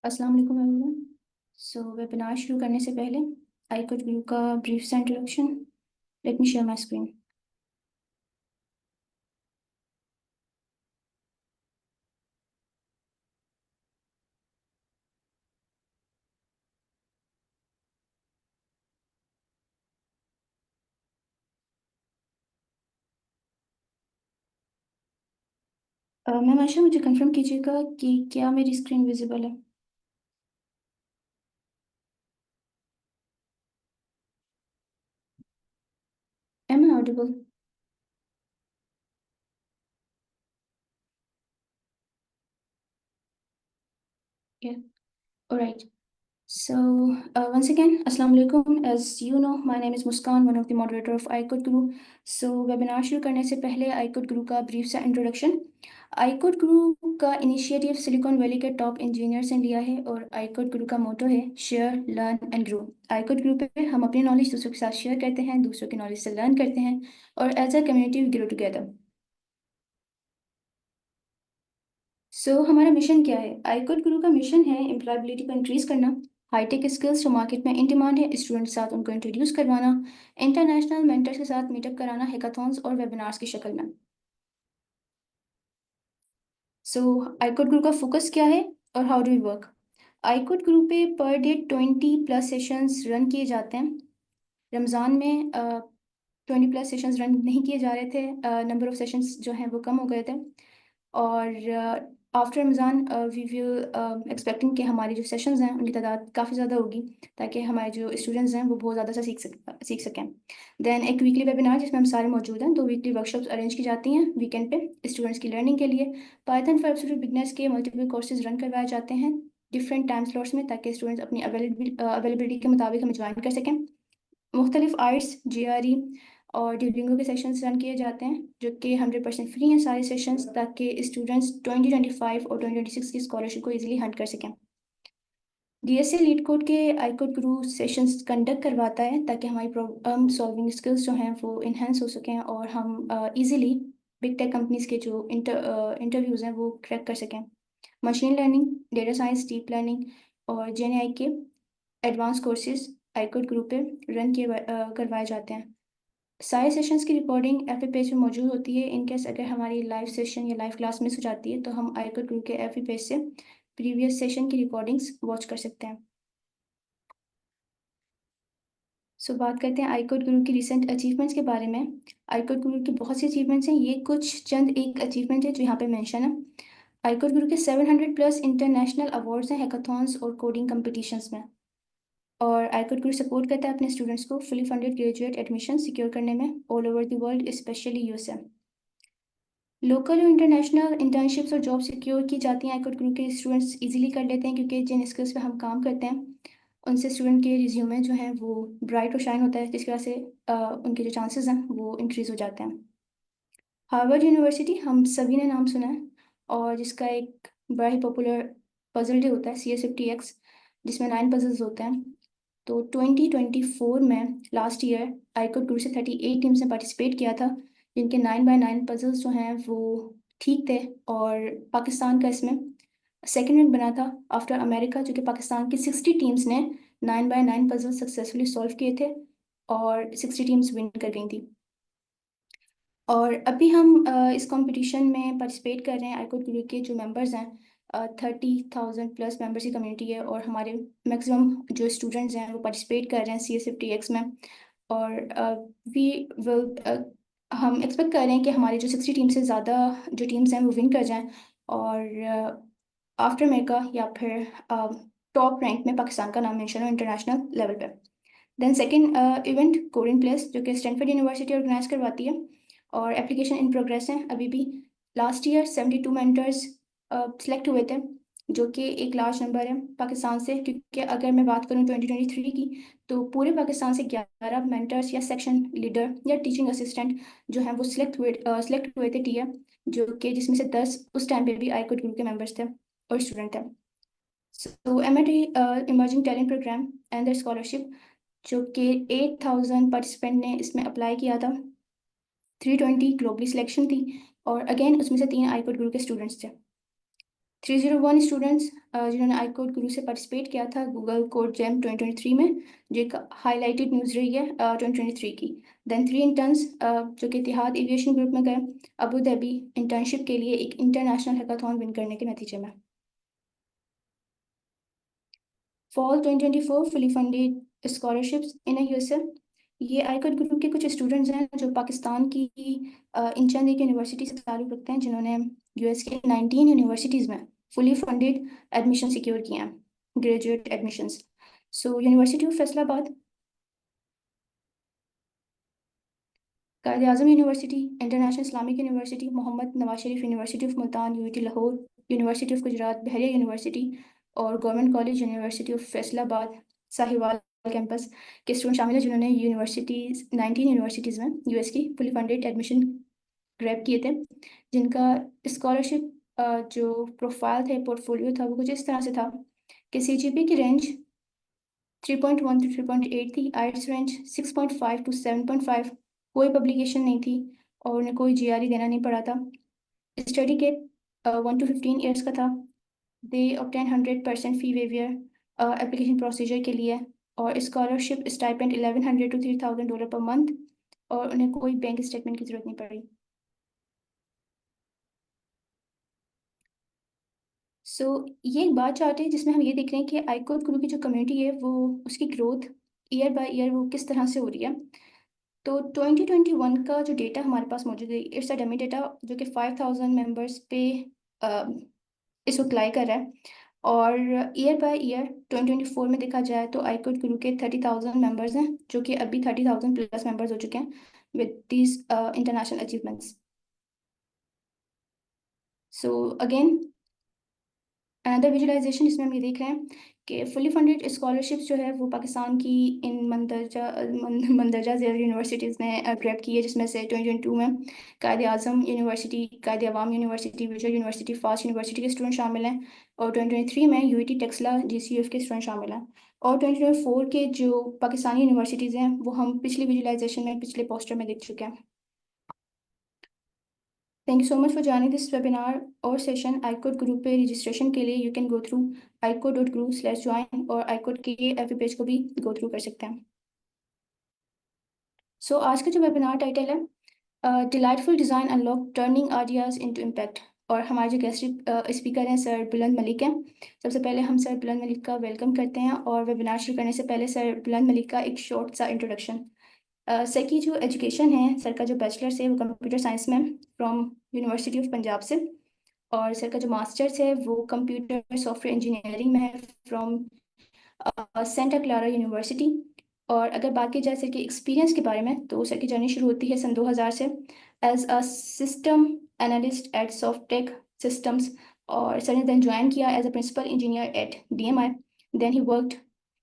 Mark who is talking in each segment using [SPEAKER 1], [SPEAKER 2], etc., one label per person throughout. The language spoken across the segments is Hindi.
[SPEAKER 1] अस्सलाम वालेकुम एवरीवन। वेबिनार शुरू करने से पहले आई कुड व्यू का ब्रीफ सा introduction. Let me share my screen. Ma'am Asha, मुझे कंफर्म कीजिएगा कि क्या मेरी स्क्रीन विजिबल है। Am I audible? Yeah, alright. So, once again, Assalamu alaikum. As you know, my name is Muskan, one of the moderator of iCode Guru. Webinar शुरू करने से पहले iCode Guru का ब्रीफ सा इंट्रोडक्शन। iCode Guru का इनिशिएटिव सिलिकॉन वैली के टॉप इंजीनियर से लिया है और iCode Guru का मोटो है share learn and grow. iCode Guru पे हम अपनी नॉलेज दूसरों के साथ शेयर करते हैं, दूसरों की नॉलेज से लर्न करते हैं और as a community we grow together. हमारा मिशन क्या है? iCode गुरु का मिशन है एम्प्लॉयबिलिटी को इंक्रीज करना, हाईटेक स्किल्स जो मार्केट में इन डिमांड है स्टूडेंट के साथ उनको इंट्रोड्यूस करवाना, इंटरनेशनल मेंटर्स के साथ मीटअप कराना हैकाथॉन्स और वेबिनार्स की शक्ल में। सो iCode गुरु का फोकस क्या है और how do we work? iCode Guru पे पर डे 20+ सेशंस रन किए जाते हैं। रमज़ान में 20+ सेशंस रन नहीं किए जा रहे थे, नंबर ऑफ सेशंस जो हैं वो कम हो गए थे। और after Ramzan we will expecting कि हमारी जो सेशंस हैं उनकी तादाद काफ़ी ज़्यादा होगी, ताकि हमारे जो स्टूडेंट्स हैं वो बहुत ज़्यादा से सीख सकें। देन एक वीकली वेबिनार जिसमें हम सारे मौजूद हैं, 2 वीकली वर्कशॉप्स अरेंज की जाती हैं वीकेंड पे स्टूडेंट्स की लर्निंग के लिए। पाइथन फॉर एब्सोल्यूट बिगनर्स के मल्टीपल कोर्सेज रन करवाए जाते हैं डिफरेंट टाइम स्लॉट्स में, ताकि स्टूडेंट्स अपनी अवेलेबिलिटी के मुताबिक हमें ज्वाइन कर सकें। मुख्तलिफ आर्ट्स, GRE और ड्यूलिंगो के सेशंस रन किए जाते हैं जो कि 100% फ्री हैं सारे सेशंस, ताकि स्टूडेंट्स 2025 और 2026 की स्कॉलरशिप को इजीली हंट कर सकें। DSA लीड कोड के iCode गुरु सेशंस कंडक्ट करवाता है ताकि हमारी प्रॉब्लम सॉल्विंग स्किल्स जो हैं वो इन्हेंस हो सकें और हम इजीली बिग टेक कंपनीज के जो इंटरव्यूज़ हैं वो क्रैक कर सकें। Machine learning, data science, deep learning और GenAI के एडवांस कोर्सेज iCode ग्रुप पे रन किए करवाए जाते हैं। सारे सेशंस की रिकॉर्डिंग एफ पेज पे मौजूद होती है। इन केस अगर हमारी लाइव सेशन या लाइव क्लास मिस हो जाती है तो हम iCode ग्रुप के एफ पेज से प्रीवियस सेशन की रिकॉर्डिंग्स वॉच कर सकते हैं। बात करते हैं iCode गुरु की रिसेंट अचीवमेंट्स के बारे में। iCode गुरु की बहुत सी अचीवमेंट्स हैं, ये कुछ चंद एक अचीवमेंट है जो यहाँ पे मेंशन है। iCode गुरु के 700+ इंटरनेशनल अवार्ड्स हैं हैकाथॉन्स और कोडिंग कंपटीशंस में। और iCode गुरु सपोर्ट करता है अपने स्टूडेंट्स को fully funded graduate admission secure करने में all over the world, specially USA। Local और इंटरनेशनल इंटर्नशिप्स और जॉब सिक्योर की जाती हैं iCode गुरु के स्टूडेंट्स इजीली कर लेते हैं, क्योंकि जिन स्किल्स पे हम काम करते हैं उनसे स्टूडेंट के रिज्यूमे जो हैं वो ब्राइट और शाइन होता है, जिसकी वजह से उनके जो चांसेस हैं वो इंक्रीज हो जाते हैं। हार्वर्ड यूनिवर्सिटी हम सभी ने नाम सुना है, और जिसका एक बड़ा ही पॉपुलर पजल डे होता है CS50X, जिसमें 9 पजल्स होते हैं। तो 2024 में लास्ट ईयर iCode गुरु से 38 टीम्स ने पार्टिसिपेट किया था, जिनके 9x9 पजल्स जो हैं वो ठीक थे। और पाकिस्तान का इसमें सेकेंड रैंक बना था आफ्टर अमेरिका, जो कि पाकिस्तान की 60 टीम्स ने 9x9 पजल सक्सेसफुली सॉल्व किए थे और 60 टीम्स विन कर गई थी। और अभी हम इस कंपटीशन में पार्टिसिपेट कर रहे हैं। iCode गुरु के जो मेंबर्स हैं 30,000+ मेंबर्स की कम्युनिटी है, और हमारे मैक्सिमम जो स्टूडेंट्स हैं वो पार्टिसिपेट कर रहे हैं CS50X में। और वी विल हम एक्सपेक्ट कर रहे हैं कि हमारी जो 60 टीम से ज़्यादा जो टीम्स हैं वो विन कर जाएं, और आफ्टर अमेरिका या फिर टॉप रैंक में पाकिस्तान का नाम मेंशन हो इंटरनेशनल लेवल पे। Then second event coding place, जो कि स्टैनफोर्ड यूनिवर्सिटी ऑर्गेनाइज करवाती है, और एप्लीकेशन इन प्रोग्रेस है अभी भी। लास्ट ईयर 72 मेंटर्स सेलेक्ट हुए थे, जो कि एक लार्ज नंबर है पाकिस्तान से, क्योंकि अगर मैं बात करूं 2023 की तो पूरे पाकिस्तान से 11 मेंटर्स या सेक्शन लीडर या टीचिंग असिस्टेंट जो हैं वो सिलेक्ट हुए थे टीए, जो कि जिसमें से 10 उस टाइम पे भी iCode ग्रुप के मेंबर्स थे और स्टूडेंट थे। MIT emerging talent program and the scholarship, जो कि 8,000 पार्टिसिपेंट ने इसमें अप्लाई किया था। 320 ग्लोबली सिलेक्शन थी, और अगेन उसमें से 3 iCode गुरु के स्टूडेंट्स थे। 301 स्टूडेंट्स जिन्होंने आई कोड गुरु से पार्टिसिपेट किया था गूगल कोड जैम 2023 में, जो एक हाईलाइटेड न्यूज़ रही है 2023 की। देन 3 इंटर्न्स जो कि इतिहाद एविएशन ग्रुप में गए अबू धाबी इंटर्नशिप के लिए एक इंटरनेशनल हैकाथॉन विन करने के नतीजे में। Fall 2024 fully funded scholarships in USA. ये आईकॉन ग्रुप के कुछ स्टूडेंट्स हैं जो पाकिस्तान की इन चंद एक यूनिवर्सिटी से ताल्लुक़ रखते हैं, जिन्होंने यूएस के 19 यूनिवर्सिटीज़ में फुली फंडेड एडमिशन सिक्योर किए हैं, graduate admissions. So university of Faisalabad, Quaid Azam university, international Islamic university, Muhammad Nawaz Sharif university of Multan UET Lahore, university of Gujrat Bahria university और government college university of Faisalabad Sahiwal campus के स्टूडेंट शामिल हैं, जिन्होंने यूनिवर्सिटीज़ 19 यूनिवर्सिटीज़ में यूएस की फुली फंडेड एडमिशन ग्रैब किए थे, जिनका स्कॉलरशिप जो प्रोफाइल थे, पोर्टफोलियो था, वो कुछ इस तरह से था कि सीजीपी की रेंज 3.1 to 3.8 थी, आइट्स रेंज 6.5 to 7.5, कोई पब्लिकेशन नहीं थी और उन्हें कोई जीआरई देना नहीं पड़ा था। स्टडी के 1 to 15 ईयर्स का था। दे ऑब्टेन 100% फी वेवियर एप्लीकेशन प्रोसीजर के लिए और scholarship stipend $1100 to $3000 per month, और उन्हें कोई बैंक स्टेटमेंट की ज़रूरत नहीं पड़ी। सो ये एक बार चार्ट है जिसमें हम ये देख रहे हैं कि आईकोड ग्रुप की जो कम्युनिटी है वो उसकी ग्रोथ ईयर बाय ईयर वो किस तरह से हो रही है। तो 2021 का जो डेटा हमारे पास मौजूद है, इट्स अ डमी डेटा जो कि 5000 मेंबर्स पे अ, इस वक्त लाई कर रहा है। और ईयर बाय ईयर 2024 में देखा जाए तो आईकोड गुरु के 30,000 मेंबर्स हैं, जो कि अभी 30,000 प्लस मेंबर्स हो चुके हैं with these international achievements. So again another visualization, इसमें हम ये देख रहे हैं कि फुली फंडेड स्कॉलरशिप्स जो है वो पाकिस्तान की इन मंदरजा ज़ेल यूनिवर्सिटीज़ ने ग्रैब की है, जिसमें से 2022 में कायद आज़म यूनिवर्सिटी, कायद अवाम यूनिवर्सिटी, विजय यूनिवर्सिटी, फास्ट यूनिवर्सिटी के स्टूडेंट शामिल हैं, और 2023 में यूईटी टेक्सला जीसीयूएफ के स्टूडेंट शामिल हैं। और 2024 के जो पाकिस्तानी यूनिवर्सिटीज़ हैं वो हम पिछली विजुअलाइजेशन में, पिछले पोस्टर में देख चुके हैं। Thank you so much for joining this webinar or session. iCode Group पे रजिस्ट्रेशन के लिए you can go through icode.group/join और iCode के FB पेज को भी go through कर सकते हैं। So आज का जो वेबिनार टाइटल है delightful design unlock turning ideas into impact, और हमारे जो गेस्ट स्पीकर हैं सर बुलंद मलिक हैं। सबसे पहले हम सर बुलंद मलिक का वेलकम करते हैं, और वेबिनार शुरू करने से पहले सर बुलंद मलिक का एक शॉर्ट सा इंट्रोडक्शन। सर की जो एजुकेशन है, सर का जो बैचलर्स है वो कंप्यूटर साइंस में फ्रॉम यूनिवर्सिटी ऑफ पंजाब से, और सर का जो मास्टर्स है वो कंप्यूटर सॉफ्टवेयर इंजीनियरिंग में है फ्रॉम सेंटा क्लारा यूनिवर्सिटी। और अगर बात की जाए सर के एक्सपीरियंस के बारे में, तो सर की जर्नी शुरू होती है सन 2000 से as a system analyst at Softech systems, और सर ने देन ज्वाइन किया as a principal engineer at DMI. Then he worked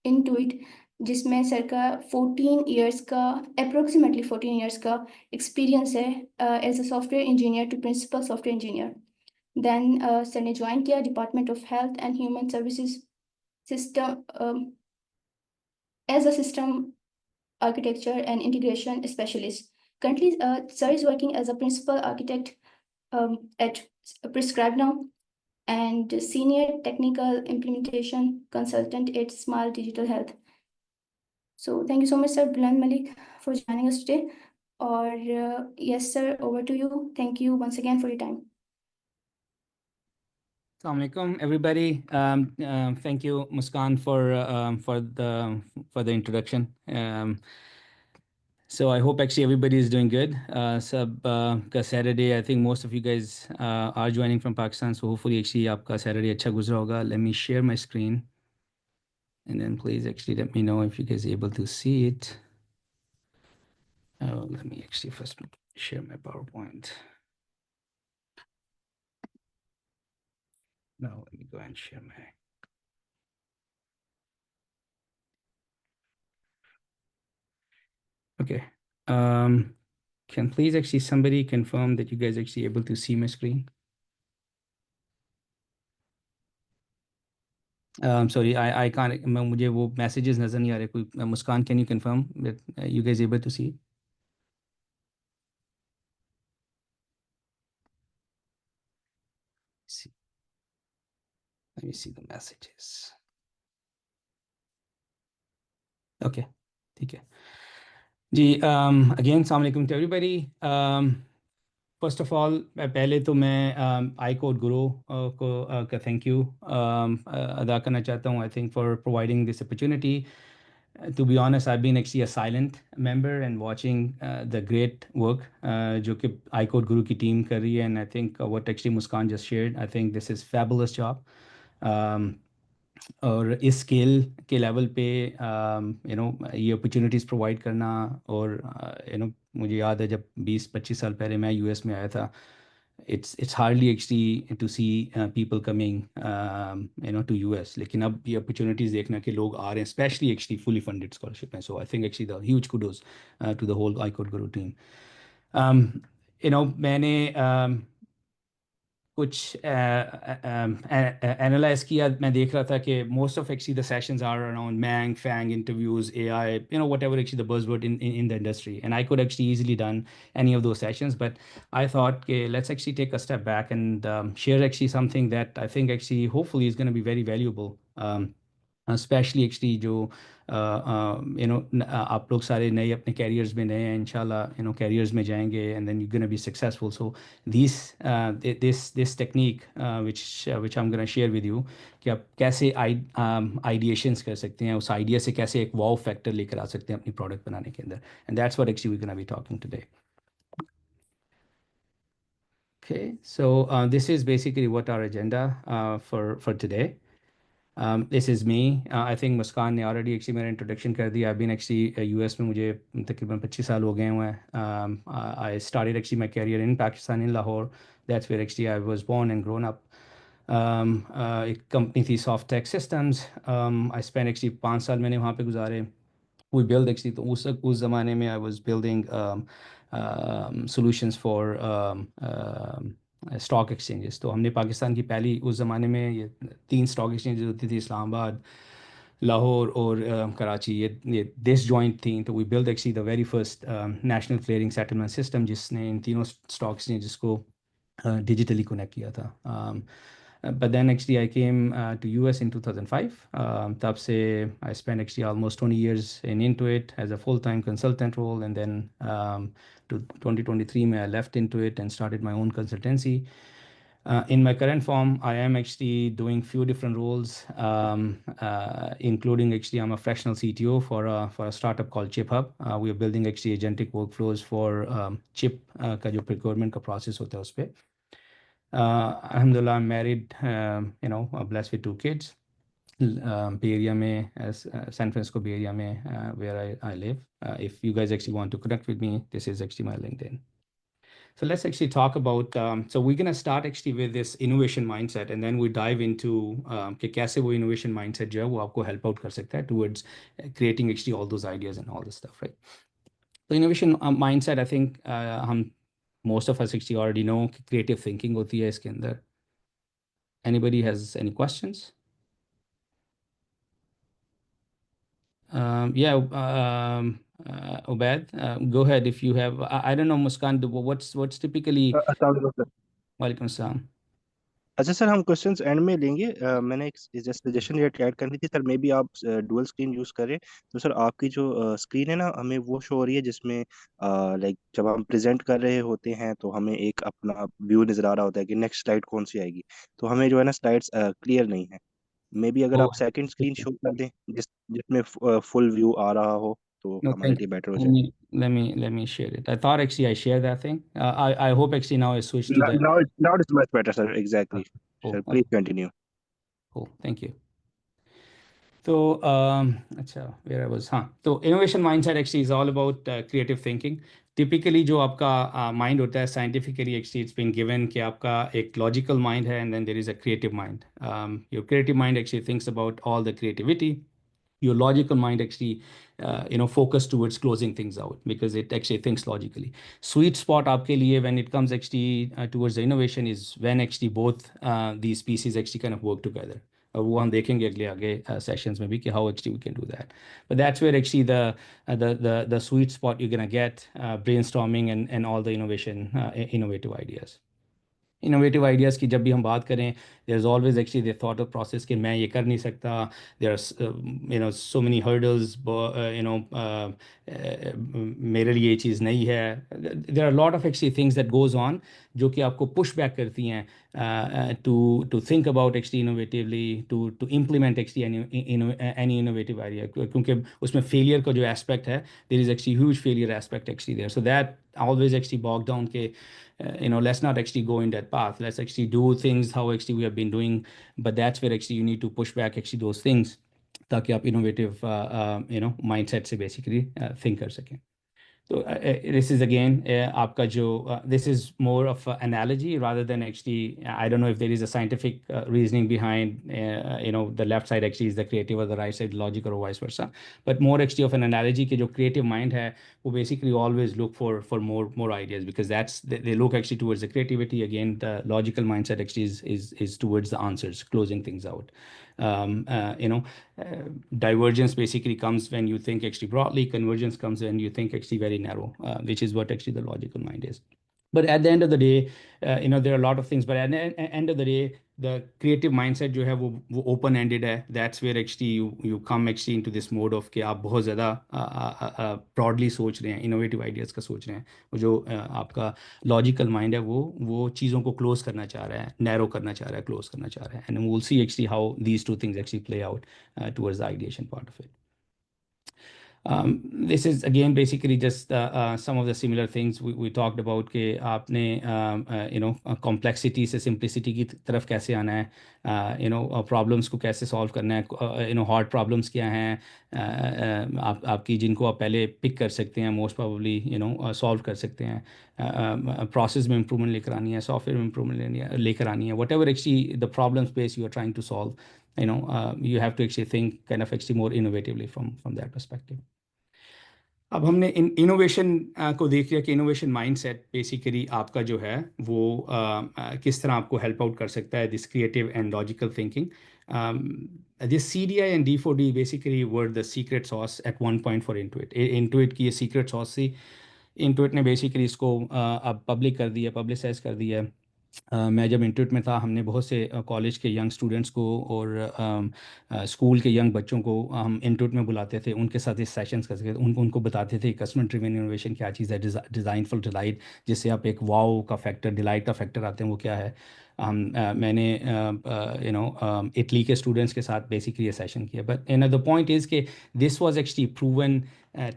[SPEAKER 1] into it, जिसमें सर का 14 ईयर्स का, अप्रोक्सीमेटली 14 ईयर्स का एक्सपीरियंस है as a software engineer to principal software engineer. Then sir ने ज्वाइन किया department of health and human services system as a system architecture and integration specialist. Currently, Sir is working as a principal architect at Prescribe Now and senior technical implementation consultant at Smart Digital Health. So thank you so much, Sir Buland Malik, for joining us today. Or yes, sir, over to you. Thank you once again for your time.
[SPEAKER 2] Assalamu alaikum, everybody. Thank you, Muskan, for the introduction. So I hope actually everybody is doing good. Ka Saturday, I think most of you guys are joining from Pakistan, so hopefully actually आपका Saturday अच्छा गुजरा होगा. Let me share my screen, and then please actually let me know if you guys are able to see it. Oh, let me actually first share my PowerPoint. No, let me go ahead and share my. Okay. Can please actually somebody confirm that you guys are actually able to see my screen? Sorry, I can't. मुझे वो messages नज़र नहीं आ रहे कोई. मुस्कान, can you confirm that you guys able to see? See. Let me see the messages. Okay, ठीक है जी. Again, अस्सलाम वालेकुम to everybody. First of all पहले तो मैं आई कोड गुरु को का थैंक यू अदा करना चाहता हूँ. I think for providing this opportunity. To be honest, I've been actually a silent member and watching the great work जो कि iCode Guru की team कर रही है. And I think what actually Muskan just shared, I think this is fabulous job. Um, और इस स्केल के लेवल पे ये अपॉर्चुनिटीज़ प्रोवाइड करना. और मुझे याद है जब 20-25 साल पहले मैं यूएस में आया था, it's hardly actually to see people coming to US. लेकिन अब ये अपॉर्चुनिटीज़ देखना कि लोग आ रहे हैं, specially actually fully funded scholarship हैं. So I think actually the huge kudos to the whole iCode Guru team. मैंने कुछ एनालाइज किया. मैं देख रहा था कि most of actually the sessions are around MAANG FAANG interviews, AI, whatever actually the buzzword in the industry. And I could actually easily done any of those sessions, but I thought, okay, let's actually take a step back and share actually something that I think actually hopefully is going to be very valuable. Specially actually जो आप लोग सारे नए अपने कैरियर्स में नए हैं, इंशाल्लाह कैरियर्स में जाएंगे and then you gonna be successful. So this this technique which I am gonna share with you कि आप कैसे आइडिएशंस कर सकते हैं, उस आइडिया से कैसे एक वाव फैक्टर लेकर आ सकते हैं अपनी प्रोडक्ट बनाने के अंदर. And that's what actually we gonna be talking today. Okay, so this is basically what our agenda for today. This is me. I think मुस्कान ने ऑलरेडी एक्चुअली मेरा इंट्रोडक्शन कर दिया. आई बीन एक्चुअली यूएस में मुझे तकरीबन 25 साल हो गए हुए हैं. I started actually my career in Pakistan, in Lahore. That's where actually I was born and grown up. एक कंपनी थी soft tech systems. I spend actually 5 साल मैंने वहाँ पे गुजारे. We build actually, तो उस ज़माने में I was building solutions for stock exchanges. तो हमने पाकिस्तान की पहली, उस ज़माने में ये 3 स्टॉक एक्सचेंजेस होती थी, इस्लामाबाद, लाहौर और कराची. ये दिस जॉइंट थी. तो we build actually the very first national clearing settlement system जिसने इन तीनों स्टॉक एक्सचेंजेस को digitally connect किया था. But then actually I came to US in 2005. तब से I spent actually almost 20 years in Intuit as a full-time consultant role, and then to 2023 I left Intuit and started my own consultancy. In my current form, I am actually doing few different roles, including actually I'm a fractional CTO for a startup called ChipHub. We are building actually agentic workflows for chip का जो procurement का process होता है उस पे. Alhamdulillah, I'm married, blessed with 2 kids. Bay Area में, San Francisco Bay Area में, where I live. If you guys actually want to connect with me, this is actually my LinkedIn. So let's actually talk about, so we're going to start actually with this innovation mindset, and then we dive into कि कैसे वो innovation mindset जो है वो आपको help out कर सकता है towards creating actually all those ideas and all this stuff, right? So innovation mindset, I think हम most of us actually already know कि creative thinking होती है इसके अंदर. Anybody has any questions? Yeah, Ubaid, go ahead if you have. I don't know, Muskan, what's typically.
[SPEAKER 3] अस्सलाम वालेकुम सर.
[SPEAKER 2] Walaikum salam.
[SPEAKER 3] अच्छा सर, हम क्वेश्चंस एंड में लेंगे. मैंने एक जस्ट सजेशन ये ऐड करनी थी सर. मे बी आप डुअल स्क्रीन यूज करें. तो सर आपकी जो स्क्रीन है ना, हमें वो शो हो रही है जिसमें लाइक जब हम प्रेजेंट कर रहे होते हैं तो हमें एक अपना व्यू नजर आ रहा होता है कि नेक्स्ट स्लाइड कौन सी आएगी. तो हमें जो है ना स्लाइड्स क्लियर नहीं है. मे बी अगर
[SPEAKER 2] Oh,
[SPEAKER 3] आप सेकंड स्क्रीन शो कर दें जिसमें फुल व्यू आ रहा हो तो
[SPEAKER 2] no,
[SPEAKER 3] हमारे
[SPEAKER 2] thank
[SPEAKER 3] लिए
[SPEAKER 2] you.
[SPEAKER 3] बेटर हो
[SPEAKER 2] Let
[SPEAKER 3] जाए.
[SPEAKER 2] me let me share it. I thought actually I shared that thing. I hope actually now I switched to the.
[SPEAKER 3] Now it's much better sir. Exactly
[SPEAKER 2] Oh,
[SPEAKER 3] sir,
[SPEAKER 2] okay,
[SPEAKER 3] please continue.
[SPEAKER 2] cool. Thank you. तो अच्छा, वेयर आई वाज. हाँ, तो innovation mindset actually is all about creative thinking. Typically जो आपका माइंड होता है scientifically actually it's been given कि आपका एक लॉजिकल माइंड है and then there is a creative mind. Your creative mind actually thinks about all the creativity. Your logical mind actually focus towards closing things out because it actually thinks logically. Sweet spot आपके लिए when it comes actually towards the innovation is when actually both these pieces actually kind of work together. वो हम देखेंगे अगले आगे sessions में भी कि how actually we can do that. But that's where actually the sweet spot you're gonna get brainstorming and all the innovative ideas. Innovative ideas की जब भी हम बात करें, there is always actually the thought of process कि मैं ये कर नहीं सकता, there are so many hurdles, मेरे लिए ये चीज़ नहीं है, there are lot of actually things that goes on जो कि आपको पुश बैक करती हैं to think about actually innovatively, to implement actually any innovative idea, क्योंकि उसमें फेलियर का जो एस्पेक्ट है, there is actually huge failure aspect actually there, so that always actually bog down ke let's not actually go in that path, let's actually do things how actually we have been doing, but that's where actually you need to push back actually those things ताकि आप innovative mindset से basically think कर सकें. So this is again आपका जो this is more of an analogy rather than actually, I don't know if there is a scientific reasoning behind the left side actually is the creative or the right side logic or vice versa, but more actually of an analogy कि जो creative mind है वो basically always look for more ideas, because that's they look actually towards the creativity. Again, the logical mindset actually is towards the answers, closing things out. Divergence basically comes when you think actually broadly, convergence comes when you think actually very narrow, which is what actually the logical mind is. But at the end of the day, there are a lot of things, but at the end of the day, the creative mindset जो है वो open ended है. That's where actually you come actually into this mode of कि आप बहुत ज़्यादा broadly सोच रहे हैं, innovative ideas का सोच रहे हैं. वो जो आपका logical mind है वो चीज़ों को close करना चाह रहा है, narrow करना चाह रहा है, close करना चाह रहा है. And we'll see actually how these two things actually play out towards the ideation part of it. This is again basically just some of the similar things we talked about कि आपने complexity से simplicity की तरफ कैसे आना है, problems को कैसे solve करना है, hard problems क्या हैं, आपकी जिनको आप पहले pick कर सकते हैं, most probably solve कर सकते हैं, process में improvement लेकर आनी है, software में improvement लेकर आनी है, whatever actually the problem space you are trying to solve, you have to actually think kind of actually more innovatively from that perspective. अब हमने इनोवेशन को देख लिया कि इनोवेशन माइंडसेट बेसिकली आपका जो है वो किस तरह आपको हेल्प आउट कर सकता है, this creative and logical thinking. This CDI and D4D basically were the secret sauce at one point for Intuit. Intuit की ये सीक्रेट सॉस थी. इंटुइट ने बेसिकली इसको अब पब्लिक कर दिया, पब्लिसाइज कर दिया. मैं जब इंटरव्यू में था, हमने बहुत से कॉलेज के यंग स्टूडेंट्स को और स्कूल के यंग बच्चों को हम इंटरव्यू में बुलाते थे, उनके साथ इस सेशंस करते थे, उनको बताते थे कस्टमर ड्रिवन इनोवेशन क्या चीज़ है, डिज़ाइन फॉर डिलाइट, जिससे आप एक वाओ का फैक्टर, डिलाइट का फैक्टर आते हैं, वो क्या है. मैंने इटली के स्टूडेंट्स के साथ बेसिकली ये सेशन किया. बट द पॉइंट इज़ कि this was actually proven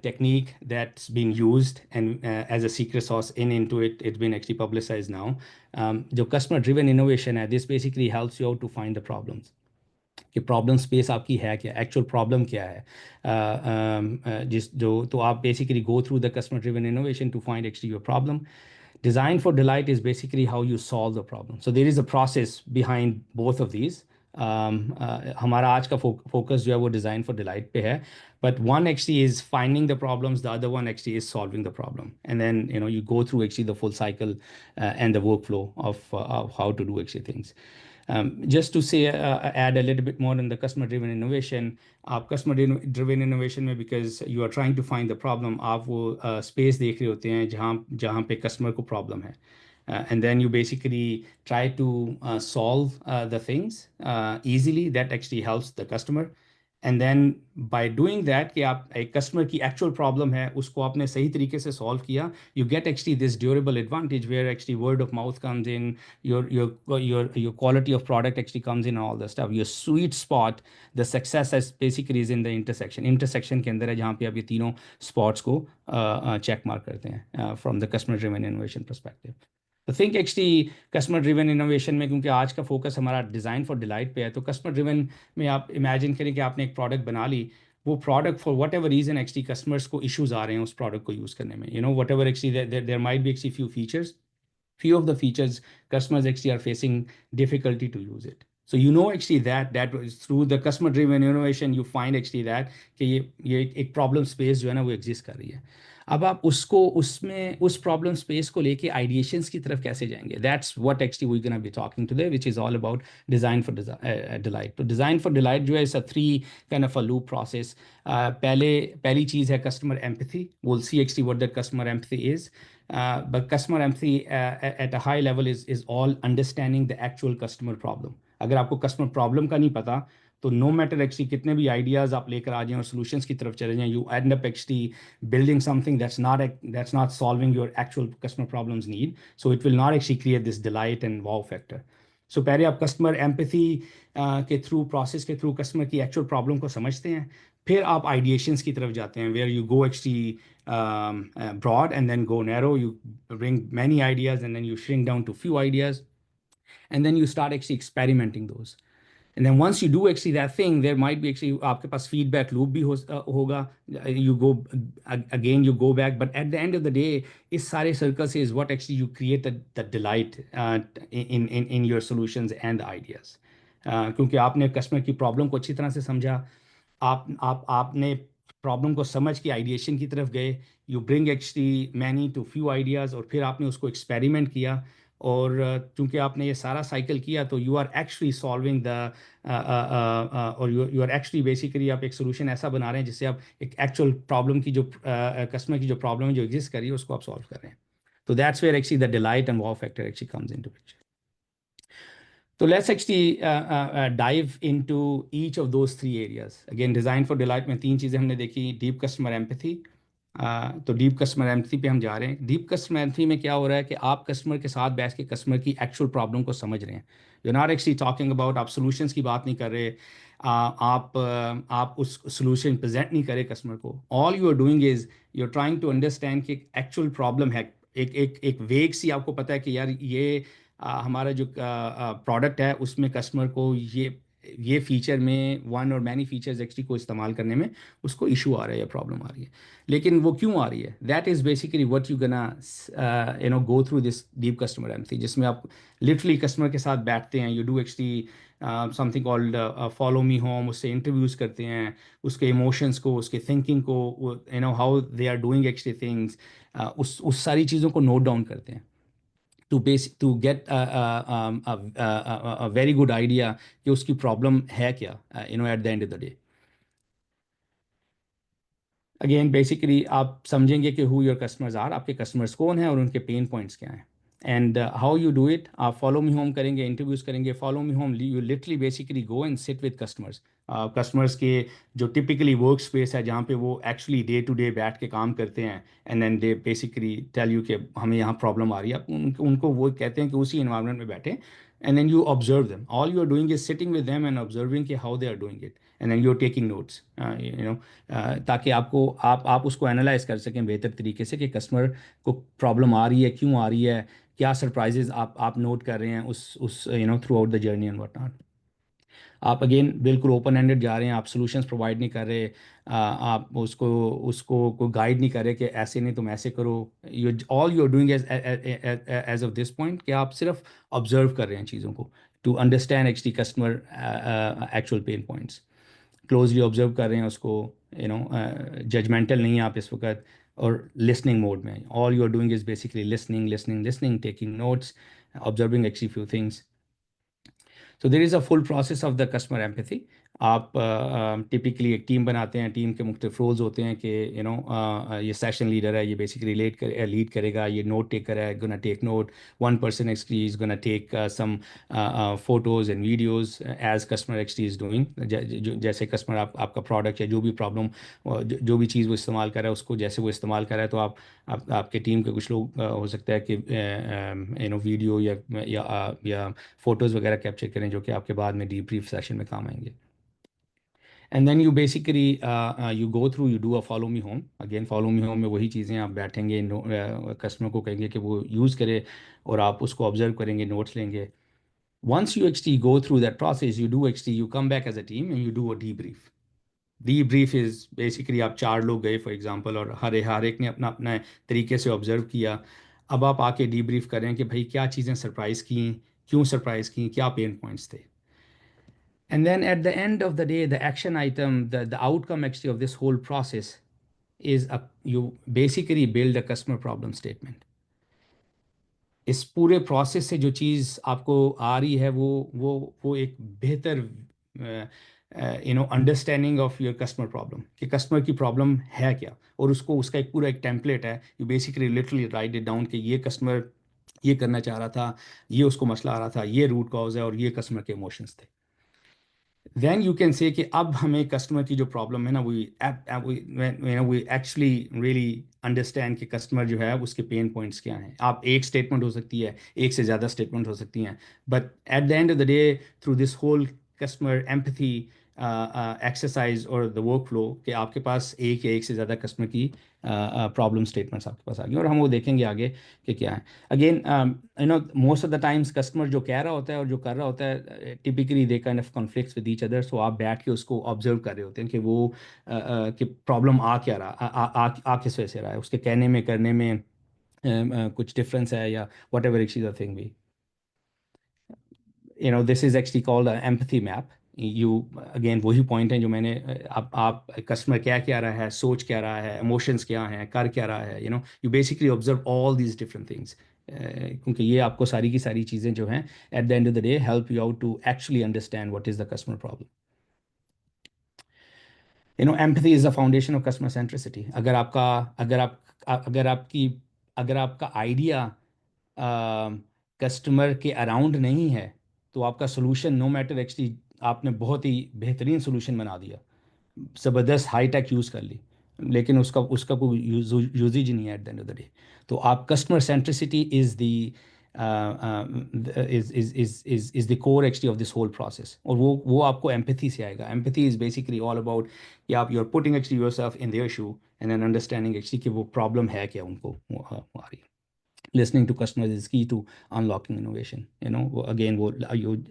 [SPEAKER 2] technique that's been used and as a secret sauce in Intuit. It's been actually publicized now. जो customer driven innovation है, this basically helps you out to find the problems. कि प्रॉब्लम स्पेस आपकी है क्या, एक्चुअल प्रॉब्लम क्या है, तो आप basically go through the customer driven innovation to find actually your problem. Design for delight is basically how you solve the problem. So there is a process behind both of these. हमारा आज का फोकस जो है वो डिज़ाइन फॉर डिलाइट पे है, but one actually is finding the problems, the other one actually is solving the problem, and then you go through actually the full cycle and the workflow of how to do actually things. Just to say, add a little bit more in the customer driven innovation. आप customer driven innovation में, because you are trying to find the problem, आप वो space देख रहे होते हैं जहाँ पे customer को problem है. And then you basically try to solve the things easily. That actually helps the customer. And then by doing that कि आप एक customer की actual problem है उसको आपने सही तरीके से solve किया, you get actually this durable advantage where actually word of mouth comes in, your quality of product actually comes in, and all the stuff. Your sweet spot, the success is basically is in the intersection के अंदर है जहाँ पे आप ये तीनों spots को check mark करते हैं from the customer driven innovation perspective. तो think actually customer driven innovation में, क्योंकि आज का फोकस हमारा डिज़ाइन फॉर डिलाइट पे है, तो कस्टमर ड्रिवन में आप इमेजिन करें कि आपने एक प्रोडक्ट बना ली, वो product for whatever reason actually customers को इश्यूज़ आ रहे हैं उस प्रोडक्ट को यूज़ करने में, whatever actually there might be actually few of the features customers actually are facing difficulty to use it. So actually that through the customer driven innovation you find actually that कि ये एक problem space जो है ना वो exist कर रही है. अब आप उस प्रॉब्लम स्पेस को लेके आइडिएशंस की तरफ कैसे जाएंगे, that's what actually we gonna be talking today, which is all about design for delight. तो डिज़ाइन फॉर डिलाइट जो है it's a 3 kind of a loop process. पहली चीज़ है customer empathy. We will see actually what that customer empathy is. but customer empathy at a high level is all understanding the actual customer problem. अगर आपको customer problem का नहीं पता तो no matter actually कितने भी ideas आप लेकर आ जाएं और solutions की तरफ चले जाएं, you end up actually building something that's not solving your actual customer problems need. So it will not actually create this delight and wow factor. So पहले आप customer empathy के थ्रू प्रोसेस के थ्रू कस्टमर की एक्चुअल प्रॉब्लम को समझते हैं, फिर आप आइडिएशंस की तरफ जाते हैं where you go actually broad and then go narrow. You bring many ideas and then you shrink down to few ideas, and then you start actually experimenting those. And then once you do actually that thing, there might be actually आपके पास feedback loop भी होगा. You go again, you go back, but at the end of the day, इस सारे circles is what actually you create the delight in your solutions and the ideas. क्योंकि आपने customer की problem को अच्छी तरह से समझा, आपने प्रॉब्लम को समझ के आइडिएशन की तरफ गए, you bring actually many to few ideas, और फिर आपने उसको एक्सपेरिमेंट किया, और चूंकि आपने ये सारा साइकिल किया तो you are actually solving the और यू आर एक्चुअली बेसिकली आप एक सोल्यूशन ऐसा बना रहे हैं जिससे आप एक एक्चुअल प्रॉब्लम की जो कस्टमर की जो प्रॉब्लम है जो एग्जिस्ट कर रही है उसको आप सॉल्व कर रहे हैं. तो that's where actually the delight and wow factor actually comes into picture. So let's actually dive into each of those three areas. Again, design for delight में तीन चीज़ें हमने देखी. Deep customer empathy. तो डीप कस्टमर एम्पैथी पे हम जा रहे हैं. डीप कस्टमर एम्पैथी में क्या हो रहा है कि आप कस्टमर के साथ बैठ के कस्टमर की एक्चुअल प्रॉब्लम को समझ रहे हैं. You not actually talking about, आप सोल्यूशंस की बात नहीं कर रहे, आप उस सोल्यूशन प्रेजेंट नहीं कर रहे कस्टमर को. All you are doing is you are trying to understand कि एक्चुअल प्रॉब्लम है. एक वेग सी आपको पता है कि यार ये हमारा जो प्रोडक्ट है उसमें कस्टमर को ये फीचर में वन और मैनी फीचर्स एक्चुअली को इस्तेमाल करने में उसको इशू आ रहा है या प्रॉब्लम आ रही है. लेकिन वो क्यों आ रही है? That is basically what you gonna go through this deep customer empathy, जिसमें आप लिटरली कस्टमर के साथ बैठते हैं. You do actually something called follow me home, उससे इंटरव्यूज़ करते हैं, उसके इमोशंस को, उसके थिंकिंग को, how they are doing actually things, उस सारी चीज़ों को नोट डाउन करते हैं to get a very good idea कि उसकी प्रॉब्लम है क्या, at the end of the day. Again basically आप समझेंगे कि हु योर कस्टमर्स आर, आपके कस्टमर्स कौन हैं और उनके पेन पॉइंट्स क्या हैं. And how you do it, आप फॉलो मी होम करेंगे, इंटरव्यूज़ करेंगे. Follow me home you literally basically go and sit with customers. Customers के जो टिपिकली वर्क स्पेस है जहाँ पे वो एक्चुअली डे टू डे बैठ के काम करते हैं, and then they basically tell you कि हमें यहाँ प्रॉब्लम आ रही है. आप उनको वो कहते हैं कि उसी इन्वायरमेंट में बैठे, and then you observe them. All you are doing is sitting with them and observing कि how they are doing it, and then you're taking notes. ताकि आप उसको एनालाइज कर सकें बेहतर तरीके से कि कस्टमर को प्रॉब्लम आ रही है, क्यों आ रही है, क्या सरप्राइजेज आप नोट कर रहे हैं उस through out the journey and what not. आप अगेन बिल्कुल ओपन एंडेड जा रहे हैं, आप सॉल्यूशंस प्रोवाइड नहीं कर रहे, आप उसको कोई गाइड नहीं कर रहे कि ऐसे नहीं तुम ऐसे करो. All you are doing as of this point कि आप सिर्फ ऑब्जर्व कर रहे हैं चीज़ों को to understand actually customer actual pain points. Closely observe कर रहे हैं उसको, जजमेंटल नहीं है आप इस वक्त, और लिसनिंग मोड में. All you are doing is basically listening, taking notes, observing actually few things. So there is a full process of the customer empathy. आप टिपिकली एक टीम बनाते हैं, टीम के मुख्तलिफ रोल्स होते हैं कि ये सेशन लीडर है, ये बेसिकली लीड करेगा, ये नोट टेकर है, gonna take note. One person actually is gonna take some photos and videos as customer actually is doing. जैसे कस्टमर आपका प्रोडक्ट या जो भी प्रॉब्लम जो भी चीज़ वो इस्तेमाल कर रहा है उसको जैसे वो इस्तेमाल कर रहा है, तो आपके टीम के कुछ लोग हो सकता है कि वीडियो या फ़ोटोज़ वगैरह कैप्चर करें जो कि आपके बाद में डीब्रीफ सेशन में काम आएंगे. And then you basically you go through, you do a follow me home. Again follow me home में वही चीज़ें आप बैठेंगे, कस्टमर को कहेंगे कि वो यूज़ करे और आप उसको ऑब्जर्व करेंगे, नोट्स लेंगे. Once you actually go through that process, you come back as a team and you do a debrief. Debrief is basically आप 4 लोग गए फॉर एग्जांपल, और हर एक ने अपना अपना तरीके से ऑब्जर्व किया. अब आप आके डीब्रीफ करें कि भाई क्या चीज़ें सरप्राइज़ की, क्यों सरप्राइज़ की, क्या पेन पॉइंट्स थे. And then at the end of the day, the action item, the outcome actually of this whole process is you basically build a customer problem statement. इस पूरे प्रोसेस से जो चीज़ आपको आ रही है वो एक बेहतर understanding of your customer problem, कि कस्टमर की प्रॉब्लम है क्या, और उसको उसका एक पूरा एक टेम्पलेट है, you basically literally right it down कि ये कस्टमर ये करना चाह रहा था, ये उसको मसला आ रहा था, ये रूट कॉज है और ये कस्टमर के इमोशंस थे। देन यू कैन से कि अब हमें कस्टमर की जो प्रॉब्लम है ना, वी एक्चुअली रियली अंडरस्टैंड कि कस्टमर जो है उसके पेन पॉइंट्स क्या हैं। आप एक स्टेटमेंट हो सकती है, एक से ज़्यादा स्टेटमेंट हो सकती हैं, but at the end of the day through this whole customer empathy exercise और द वर्क फ्लो, कि आपके पास एक या एक से ज़्यादा कस्टमर की प्रॉब्लम स्टेटमेंट्स आपके पास आ गई, और हम वो देखेंगे आगे कि क्या है। Again most of the times customer जो कह रहा होता है और जो कर रहा होता है, typically they kind of conflicts with each other, so आप बैठ के उसको ऑब्जर्व कर रहे होते हैं कि वो कि प्रॉब्लम आ क्या रहा, आ किस वजह से रहा है, उसके कहने में करने में कुछ डिफरेंस है या what ever is the thing भी। This is actually called an empathy map. Again वही पॉइंट है जो मैंने आप कस्टमर क्या क्या रहा है, सोच क्या रहा है, इमोशंस क्या हैं, कर क्या रहा है, you basically observe all these different things, क्योंकि ये आपको सारी की सारी चीज़ें जो हैं at the end of the day help you out to actually understand what is the customer problem. Empathy is the foundation of customer centricity. अगर आपका आइडिया कस्टमर के अराउंड नहीं है, तो आपका सोल्यूशन नो मैटर एक्चुअली आपने बहुत ही बेहतरीन सोल्यूशन बना दिया, ज़बरदस्त हाई टेक यूज़ कर ली, लेकिन उसका उसका कोई यूजेज नहीं है at the end of the day. तो आप customer centricity is the is the core actually of this whole process, और वो आपको एम्पैथी से आएगा। Empathy is basically all about कि आप you are putting actually yourself in their shoe and an understanding actually कि वो प्रॉब्लम है क्या उनको आ रही है। Listening to customers is key to unlocking innovation. Again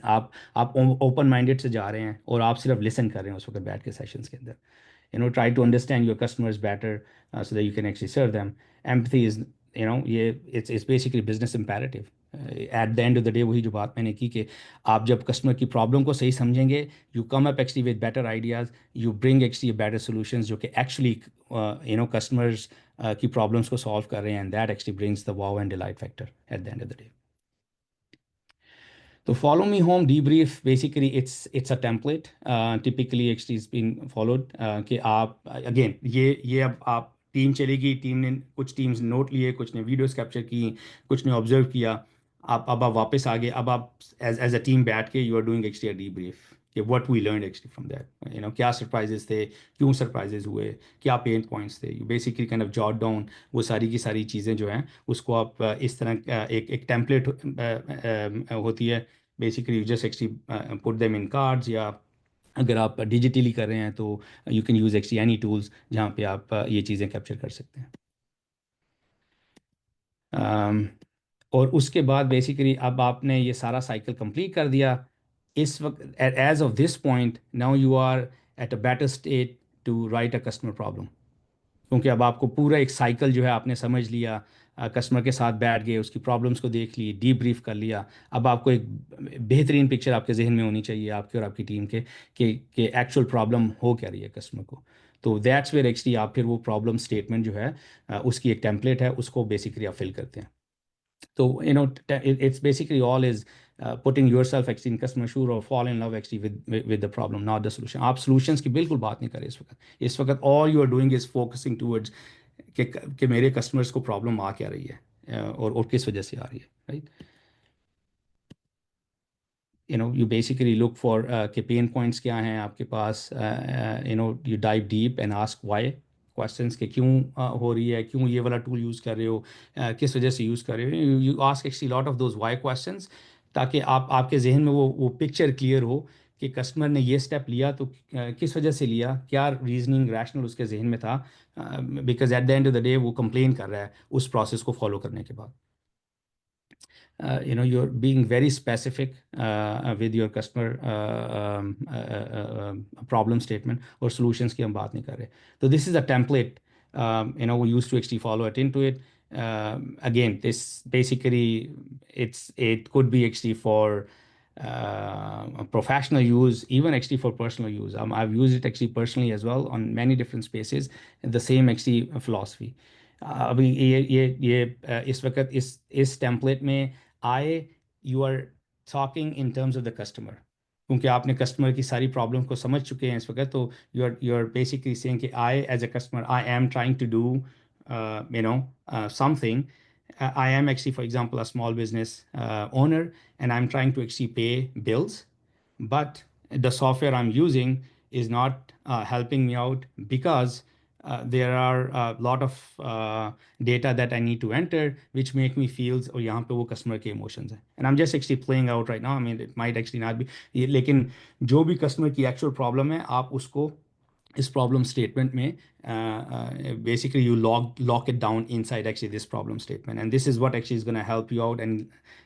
[SPEAKER 2] आप ओपन माइंडेड से जा रहे हैं और आप सिर्फ लिसन कर रहे हैं उस वक्त बैठ के सेशंस के अंदर। Try to understand your customers better, so that you can actually serve them. Empathy is, it's basically business imperative. At the end of the day वही जो बात मैंने की कि आप जब कस्टमर की प्रॉब्लम को सही समझेंगे, you come up actually with better ideas, you bring actually better solutions जो कि actually customers की प्रॉब्लम्स को सॉल्व कर रहे हैं, and that actually brings the wow and delight factor at the end of the day. तो follow me home debrief basically it's a template, typically actually it's been followed, कि आप again ये अब आप टीम चलेगी, टीम ने कुछ टीम्स नोट लिए, कुछ ने वीडियोस कैप्चर की, कुछ ने ऑब्जर्व किया, अब आप वापस आ गए, अब आप एज अ टीम बैठ के you are doing actually a debrief कि what we learned actually from that, क्या सरप्राइजेस थे, क्यों सरप्राइजेस हुए, क्या पेन पॉइंट्स थे, you basically kind of jot down वो सारी की सारी चीज़ें जो हैं उसको आप इस तरह एक टेम्पलेट होती है, basically you just actually put them in cards, या अगर आप डिजिटली कर रहे हैं तो you can use actually any tools जहाँ पे आप ये चीज़ें कैप्चर कर सकते हैं। और उसके बाद बेसिकली अब आपने ये सारा साइकिल कंप्लीट कर दिया, इस वक्त as of this point now you are at a better state to write a customer problem, क्योंकि अब आपको पूरा एक साइकिल जो है आपने समझ लिया, कस्टमर के साथ बैठ गए, उसकी प्रॉब्लम्स को देख ली, डीब्रीफ कर लिया, अब आपको एक बेहतरीन पिक्चर आपके जहन में होनी चाहिए आपके और आपकी टीम के कि एक्चुअल प्रॉब्लम हो क्या रही है कस्टमर को। तो दैट्स वेयर एक्चुअली आप फिर वो प्रॉब्लम स्टेटमेंट जो है उसकी एक टेम्पलेट है, उसको बेसिकली आप फिल करते हैं। तो it's basically all is putting yourself actually in customer shoe or fall in love actually with the problem, not the solution. आप solutions की बिल्कुल बात नहीं करें इस वक्त all you are doing is focusing towards कि मेरे customers को problem आ क्या रही है, और किस वजह से आ रही है, right? You basically look for कि pain points क्या हैं आपके पास, you dive deep and ask why questions कि क्यों हो रही है, क्यों ये वाला टूल यूज़ कर रहे हो, किस वजह से यूज़ कर रहे हो, you ask actually lot of those why questions, ताकि आपके जहन में वो पिक्चर क्लियर हो कि कस्टमर ने ये स्टेप लिया तो किस वजह से लिया, क्या रीजनिंग रैशनल उसके जहन में था, because at the end of the day वो कंप्लेन कर रहा है उस प्रोसेस को फॉलो करने के बाद। you're being very specific with your customer problem statement or solutions की हम बात नहीं कर रहे। तो this is a template, we used to actually follow it into it. Again, this basically it could be actually for professional use, even actually for personal use. I've used it actually personally as well on many different spaces, the same actually philosophy. अभी ये इस वक्त इस टेम्पलेट में आए, you are talking in terms of the customer, क्योंकि आपने कस्टमर की सारी प्रॉब्लम को समझ चुके हैं इस वक्त, तो यू आर बेसिकली सेइंग कि I as a customer I am trying to do something. I am actually, for example, a small business owner, and I'm trying to actually pay bills, but the software I'm using is not helping me out because there are a lot of data that I need to enter, which make me feels और यहाँ पे वो customer के emotions हैं. And I'm just actually playing out right now. I mean, it might actually not be. लेकिन जो भी customer की actual problem है, आप उसको इस प्रॉब्लम स्टेटमेंट में basically you lock it down inside actually this problem statement, and this is what actually is gonna help you out, and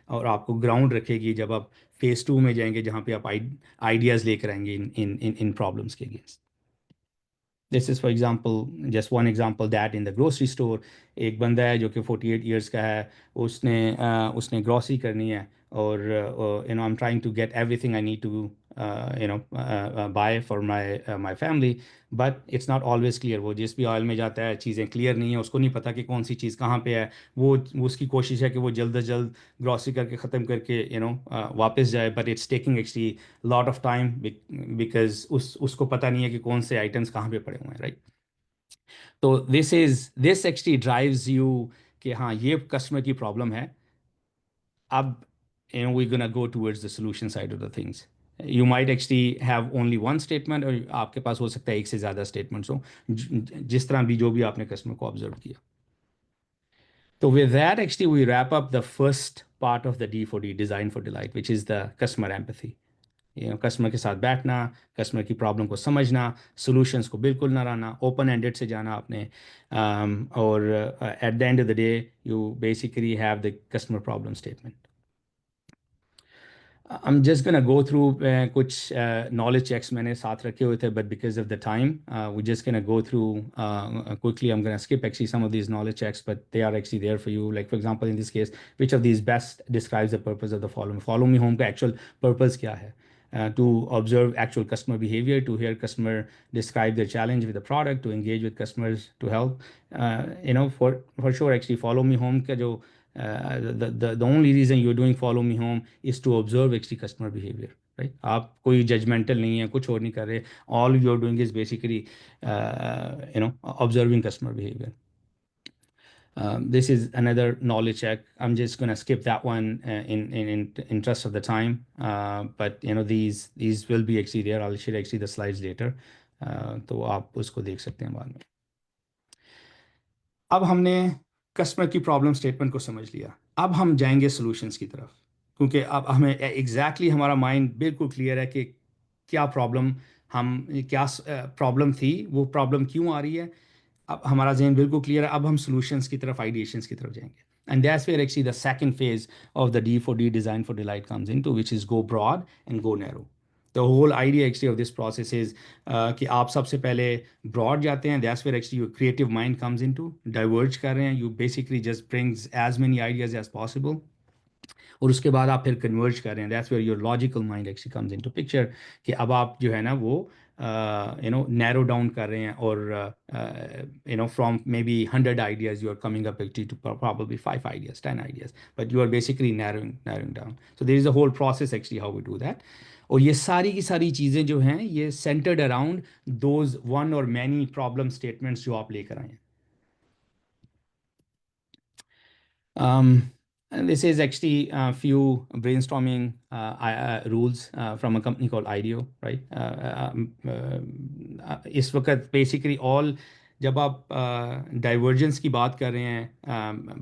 [SPEAKER 2] और आपको ग्राउंड रखेगी जब आप फेज 2 में जाएंगे, जहाँ पे आप आइडियाज़ लेकर आएंगे इन प्रॉब्लम्स के against. This is for example, just one example that in the grocery store एक बंदा है जो कि 48 ईयर्स का है, उसने ग्रॉसरी करनी है, और I am trying to get everything I need to buy for my family, but it's not always clear. वो जिस भी ऑयल में जाता है चीज़ें क्लियर नहीं है, उसको नहीं पता कि कौन सी चीज़ कहाँ पे है. वो उसकी कोशिश है कि वो जल्द से जल्द ग्रॉसरी करके ख़त्म करके वापस जाए, but it's taking actually lot of time because उसको पता नहीं है कि कौन से आइटम्स कहाँ पे पड़े हुए हैं, राइट. तो दिस एक्चुअली ड्राइव्स यू कि हाँ ये कस्टमर की प्रॉब्लम है. अब we're gonna go towards the solution side of the things. You might actually have only one statement, और आपके पास हो सकता है एक से ज़्यादा statements हो, जिस तरह भी जो भी आपने कस्टमर को ऑब्जर्व किया. So with that, actually, we wrap up the first part of the D4D, Design for Delight, which is the customer empathy. Customer के साथ बैठना, कस्टमर की प्रॉब्लम को समझना, सॉल्यूशंस को बिल्कुल ना रहना, ओपन एंडेड से जाना आपने, और eight the end of the day you basically have the customer problem statement. I'm just gonna go through कुछ knowledge checks मैंने साथ रखे हुए थे, but because of the time, we're just gonna go through quickly. I'm gonna skip actually some of these knowledge checks, but they are actually there for you. Like for example, in this case, which of these best describes the purpose of the following? Follow me home का actual purpose क्या है? To observe actual customer behavior, to hear customer describe their challenge with the product, to engage with customers, to help. For sure, actually, follow me home का जो the only reason you're doing follow me home is to observe actually customer behavior, right? आप कोई judgmental नहीं है, कुछ और नहीं कर रहे. All you're doing is basically observing customer behavior. This is another knowledge check. I'm just going to skip that one in interest of the time. But these will be actually there. I'll share actually the slides later. तो आप उसको देख सकते हैं बाद में. अब हमने कस्टमर की प्रॉब्लम स्टेटमेंट को समझ लिया. अब हम जाएंगे सॉल्यूशंस की तरफ, क्योंकि अब हमें एग्जैक्टली हमारा माइंड बिल्कुल क्लियर है कि क्या प्रॉब्लम थी, वो प्रॉब्लम क्यों आ रही है. अब हमारा जहन बिल्कुल क्लियर है. अब हम सॉल्यूशंस की तरफ, आइडिएशंस की तरफ जाएंगे. And that's where actually the second phase of the D4D, Design for Delight, comes into, which is go broad and go narrow. The whole idea actually of this process is कि आप सबसे पहले broad जाते हैं. That's where actually your creative mind comes into. Diverge कर रहे हैं. You basically just brings as many ideas as possible. और उसके बाद आप फिर कन्वर्ज कर रहे हैं. That's where your logical mind actually comes into picture, कि अब आप जो है ना वो नैरो डाउन कर रहे हैं, और from maybe 100 ideas you are coming up to probably 5 ideas, 10 ideas, but you are basically narrowing down. So there is a whole process actually how we do that. और ये सारी की सारी चीज़ें जो हैं ये सेंटर्ड अराउंड दोज वन और मैनी प्रॉब्लम स्टेटमेंट्स जो आप लेकर आए हैं. And this is actually a few brainstorming rules from a company called IDEO, right? इस वक्त basically all जब आप divergence की बात कर रहे हैं,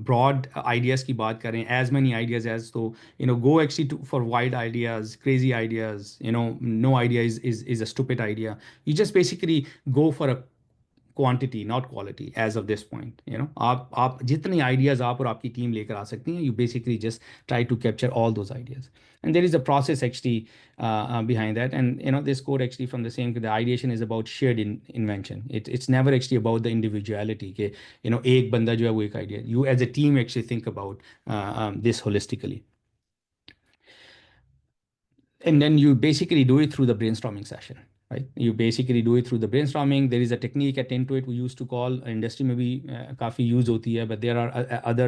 [SPEAKER 2] broad ideas की बात कर रहे हैं, as many ideas as, तो go actually for wide ideas, crazy ideas, no idea is a stupid idea. You just basically go for a quantity not quality as of this point. आप जितने आइडियाज़ आप और आपकी टीम लेकर आ सकती हैं, you basically just try to capture all those ideas, and there is a process actually behind that. And this code actually from the same, the ideation is about shared invention. It's never actually about the individuality कि एक बंदा जो है वो एक idea. You as a team actually think about this holistically, and then you basically do it through the brainstorming session. right? You basically do it through the brainstorming. There is a technique at Intuit we used to call, industry में भी काफ़ी use होती है, but there are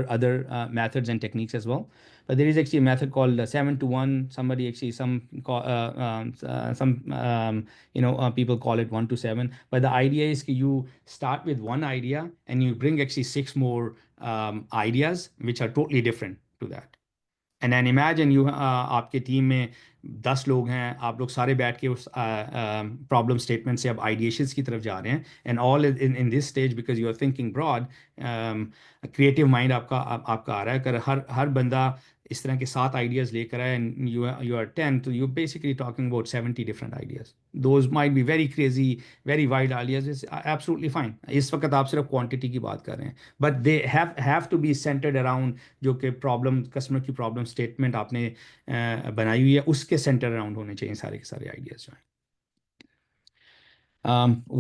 [SPEAKER 2] other methods and techniques as well. But there is actually a method called 7 to 1. Somebody actually some people call it 1 to 7. But the idea is that you start with one idea and you bring actually 6 more ideas which are totally different to that. And an imagine you आपके टीम में 10 लोग हैं, आप लोग सारे बैठ के उस प्रॉब्लम स्टेटमेंट से अब आइडिएशंस की तरफ जा रहे हैं, and all in this stage because you are thinking broad, creative mind आपका आ रहा है। अगर हर बंदा इस तरह के 7 आइडियाज़ लेकर आए एंड यू आर 10, तो you basically talking about 70 different ideas. Those might be very crazy, very wide ideas, is absolutely fine. इस वक्त आप सिर्फ क्वांटिटी की बात कर रहे हैं, but they have to be centred around जो कि प्रॉब्लम, कस्टमर की प्रॉब्लम स्टेटमेंट आपने बनाई हुई है, उसके सेंटर अराउंड होने चाहिए सारे के सारे आइडियाज़ जो हैं।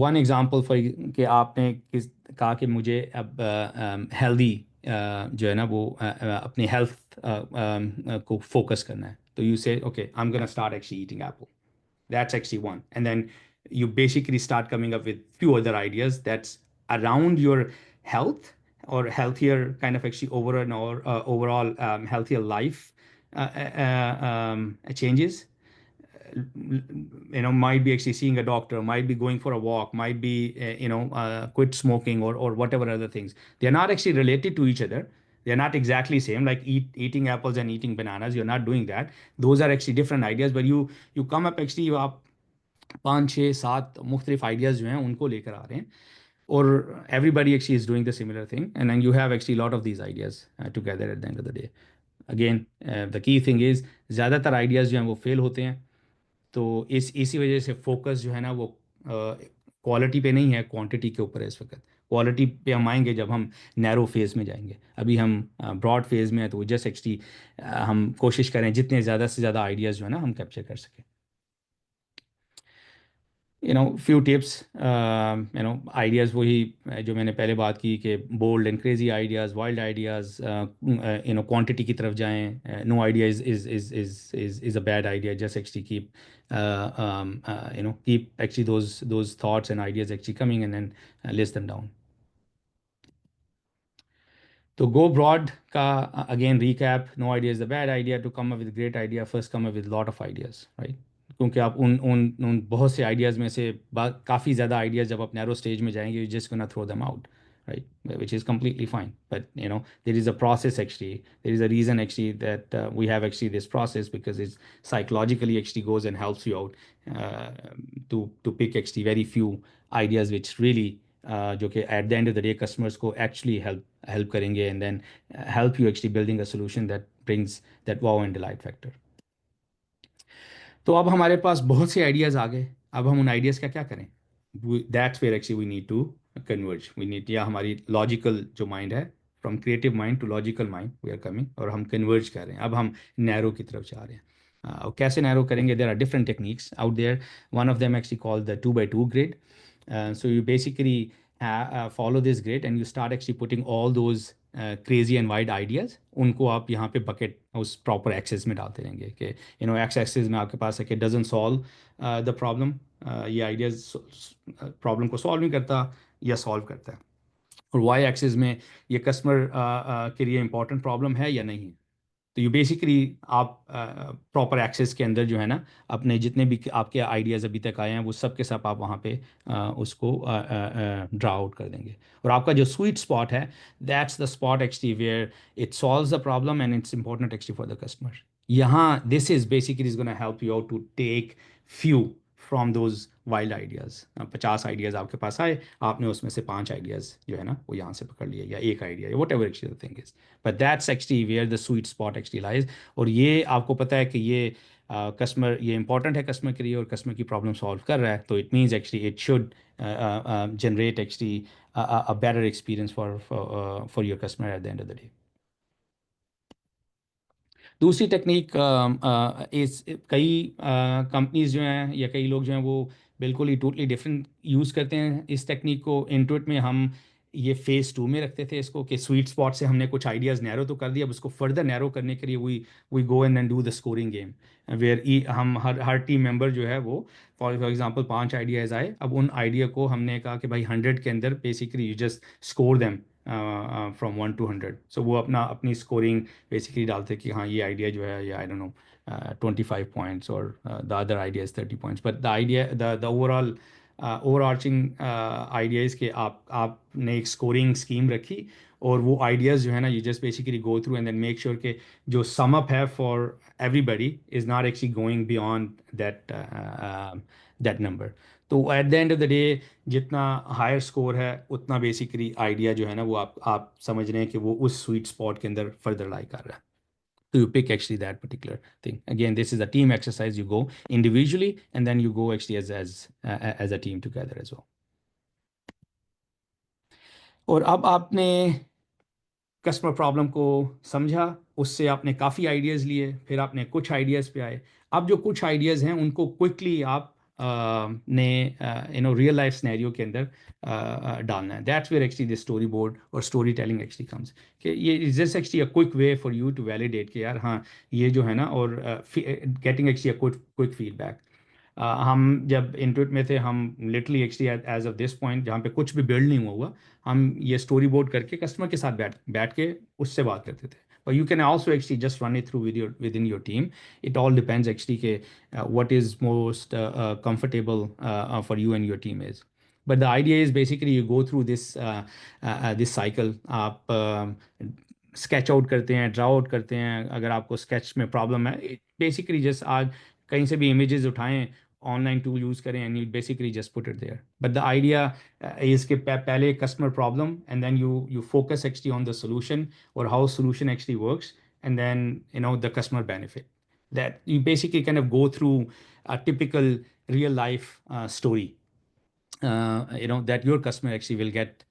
[SPEAKER 2] वन एग्ज़ाम्पल फॉर कि आपने कहा कि मुझे अब हेल्दी जो है ना वो अपनी हेल्थ को फोकस करना है, तो यू से okay I am gonna start actually eating Apple, that's actually one, and then you basically start coming up with few other ideas that's around your health or healthier kind of actually overall healthier life changes. Might be actually seeing a doctor, might be going for a walk, might be quit smoking or whatever other things. They're not actually related to each other. They're not exactly same, like eating apples and eating bananas. You're not doing that. Those are actually different ideas, but you come up actually, आप 5 6 7 मुख्तलिफ आइडियाज़ जो हैं उनको लेकर आ रहे हैं, और everybody actually is doing the similar thing, and then you have actually a lot of these ideas together at the end of the day. Again, the key thing is ज़्यादातर आइडियाज़ जो हैं वो फेल होते हैं, तो इसी वजह से फोकस जो है ना वो क्वालिटी पे नहीं है, क्वांटिटी के ऊपर है इस वक्त। क्वालिटी पे हम आएंगे जब हम नैरो फेज़ में जाएंगे, अभी हम ब्रॉड फेज़ में हैं, तो जस्ट एक्चुअली हम कोशिश करें जितने ज़्यादा से ज़्यादा आइडियाज़ जो है ना हम कैप्चर कर सकें। few tips, आइडियाज़ वही जो मैंने पहले बात की कि bold and crazy ideas, wild ideas, quantity की तरफ जाएं। No idea is a bad idea, just actually keep keep actually those thoughts and ideas actually coming, and then list them down. तो go broad का again recap, no idea is the bad idea. To come up with great idea, first come up with lot of ideas, right? क्योंकि आप उन बहुत से आइडियाज़ में से काफ़ी ज़्यादा आइडियाज़ जब आप नैरो स्टेज में जाएंगे, you just gonna throw them out, right? Which is completely fine, but there is a process actually, there is a reason actually that we have actually this process, because it's psychologically actually goes and helps you out to pick actually very few ideas which really जो कि at the end of the day customers को actually help करेंगे, and then help you actually building a solution that brings that wow and delight factor. तो अब हमारे पास बहुत से आइडियाज़ आ गए, अब हम उन आइडियाज़ का क्या करें? That's where actually we need to converge, we need, या हमारी लॉजिकल जो माइंड है, from creative mind to logical mind we are coming, और हम कन्वर्ज कर रहे हैं, अब हम नैरो की तरफ जा रहे हैं। और कैसे नैरो करेंगे? There are different techniques out there, one of them actually called the 2x2 grid. So you basically follow this grid and you start actually putting all those crazy and wide ideas, उनको आप यहाँ पे बकेट उस प्रॉपर एक्सेस में डालते रहेंगे कि एक्स एक्सेस में आपके पास है कि डजंट सॉल्व द प्रॉब्लम, ये आइडियाज प्रॉब्लम को सॉल्व नहीं करता या सॉल्व करता है, और वाई एक्सेस में ये कस्टमर के लिए इंपॉर्टेंट प्रॉब्लम है या नहीं है। तो यू बेसिकली आप प्रॉपर एक्सेस के अंदर जो है ना अपने जितने भी आपके आइडियाज़ अभी तक आए हैं वो सब के सब आप वहाँ पे उसको ड्रा आउट कर देंगे, और आपका जो स्वीट स्पॉट है, that's the spot actually where it solves the problem and it's important actually for the customer. यहाँ this is basically is gonna help you out to take few from those wild ideas. 50 ideas आपके पास आए, आपने उसमें से 5 आइडियाज़ जो है ना वो यहाँ से पकड़ लिए, या एक आइडिया, या whatever actually the thing is, but that's actually where the sweet spot actually lies. और ये आपको पता है कि ये कस्टमर, ये इंपॉर्टेंट है कस्टमर के लिए, और कस्टमर की प्रॉब्लम सॉल्व कर रहा है, तो it means actually it should generate actually a better experience for your customer at the end of the day. दूसरी टेक्निक इस कई कंपनीज जो हैं या कई लोग जो हैं वो बिल्कुल ही टोटली डिफरेंट यूज़ करते हैं इस टेक्निक को। इंटुइट में हम ये फेज़ 2 में रखते थे इसको, कि स्वीट स्पॉट से हमने कुछ आइडियाज़ नैरो तो कर दिया, अब उसको फर्दर नैरो करने के लिए we go and then do the scoring game, where हम हर टीम मेंबर जो है वो फॉर एग्जांपल 5 आइडियाज़ आए, अब उन आइडिया को हमने कहा कि भाई 100 के अंदर basically you just score them from 1 to 100। सो वो अपनी स्कोरिंग बेसिकली डालते कि हाँ ये आइडिया जो है, ये आई don't no 25 points or the other idea is 30 points, but the idea, the overall overarching idea is कि आपने एक स्कोरिंग स्कीम रखी, और वो आइडियाज़ जो है ना, you just basically go through and then make sure कि जो सम अप है for everybody is not actually going beyond that number. तो at the end of the day जितना हायर स्कोर है उतना बेसिकली आइडिया जो है ना वो आप समझ रहे हैं कि वो उस स्वीट स्पॉट के अंदर फर्दर लाई कर रहा है। So you pick actually that particular thing. Again, this is a team exercise. You go individually and then you go actually as a team together as well. और अब आपने कस्टमर प्रॉब्लम को समझा, उससे आपने काफ़ी आइडियाज़ लिए, फिर आपने कुछ आइडियाज़ पे आए। अब जो कुछ आइडियाज़ हैं उनको क्विकली आप ने रियल लाइफ सिनेरियो के अंदर डालना है। That's where actually the storyboard और स्टोरी टेलिंग एक्चुअली कम्स, कि ये is just actually a quick way for you to validate कि यार हाँ ये जो है ना, और getting actually a quick feedback. हम जब इंटुइट में थे, हम literally actually as of this point जहाँ पे कुछ भी बिल्ड नहीं हुआ, हम ये स्टोरी बोर्ड करके कस्टमर के साथ बैठ के उससे बात करते थे। But you can also actually just run it through within your team. It all depends actually के what is most comfortable for you and your team is. But the idea is basically you go through this cycle. आप स्केच आउट करते हैं, ड्रा आउट करते हैं, अगर आपको स्केच में प्रॉब्लम है बेसिकली जस्ट आज कहीं से भी इमेजेस उठाएं, ऑनलाइन टूल यूज़ करें and you basically just put it there. But the idea is के पहले customer problem and then you focus actually on the solution और how solution actually works, and then the customer benefit, that you basically kind of go through a typical real life story that your customer actually will get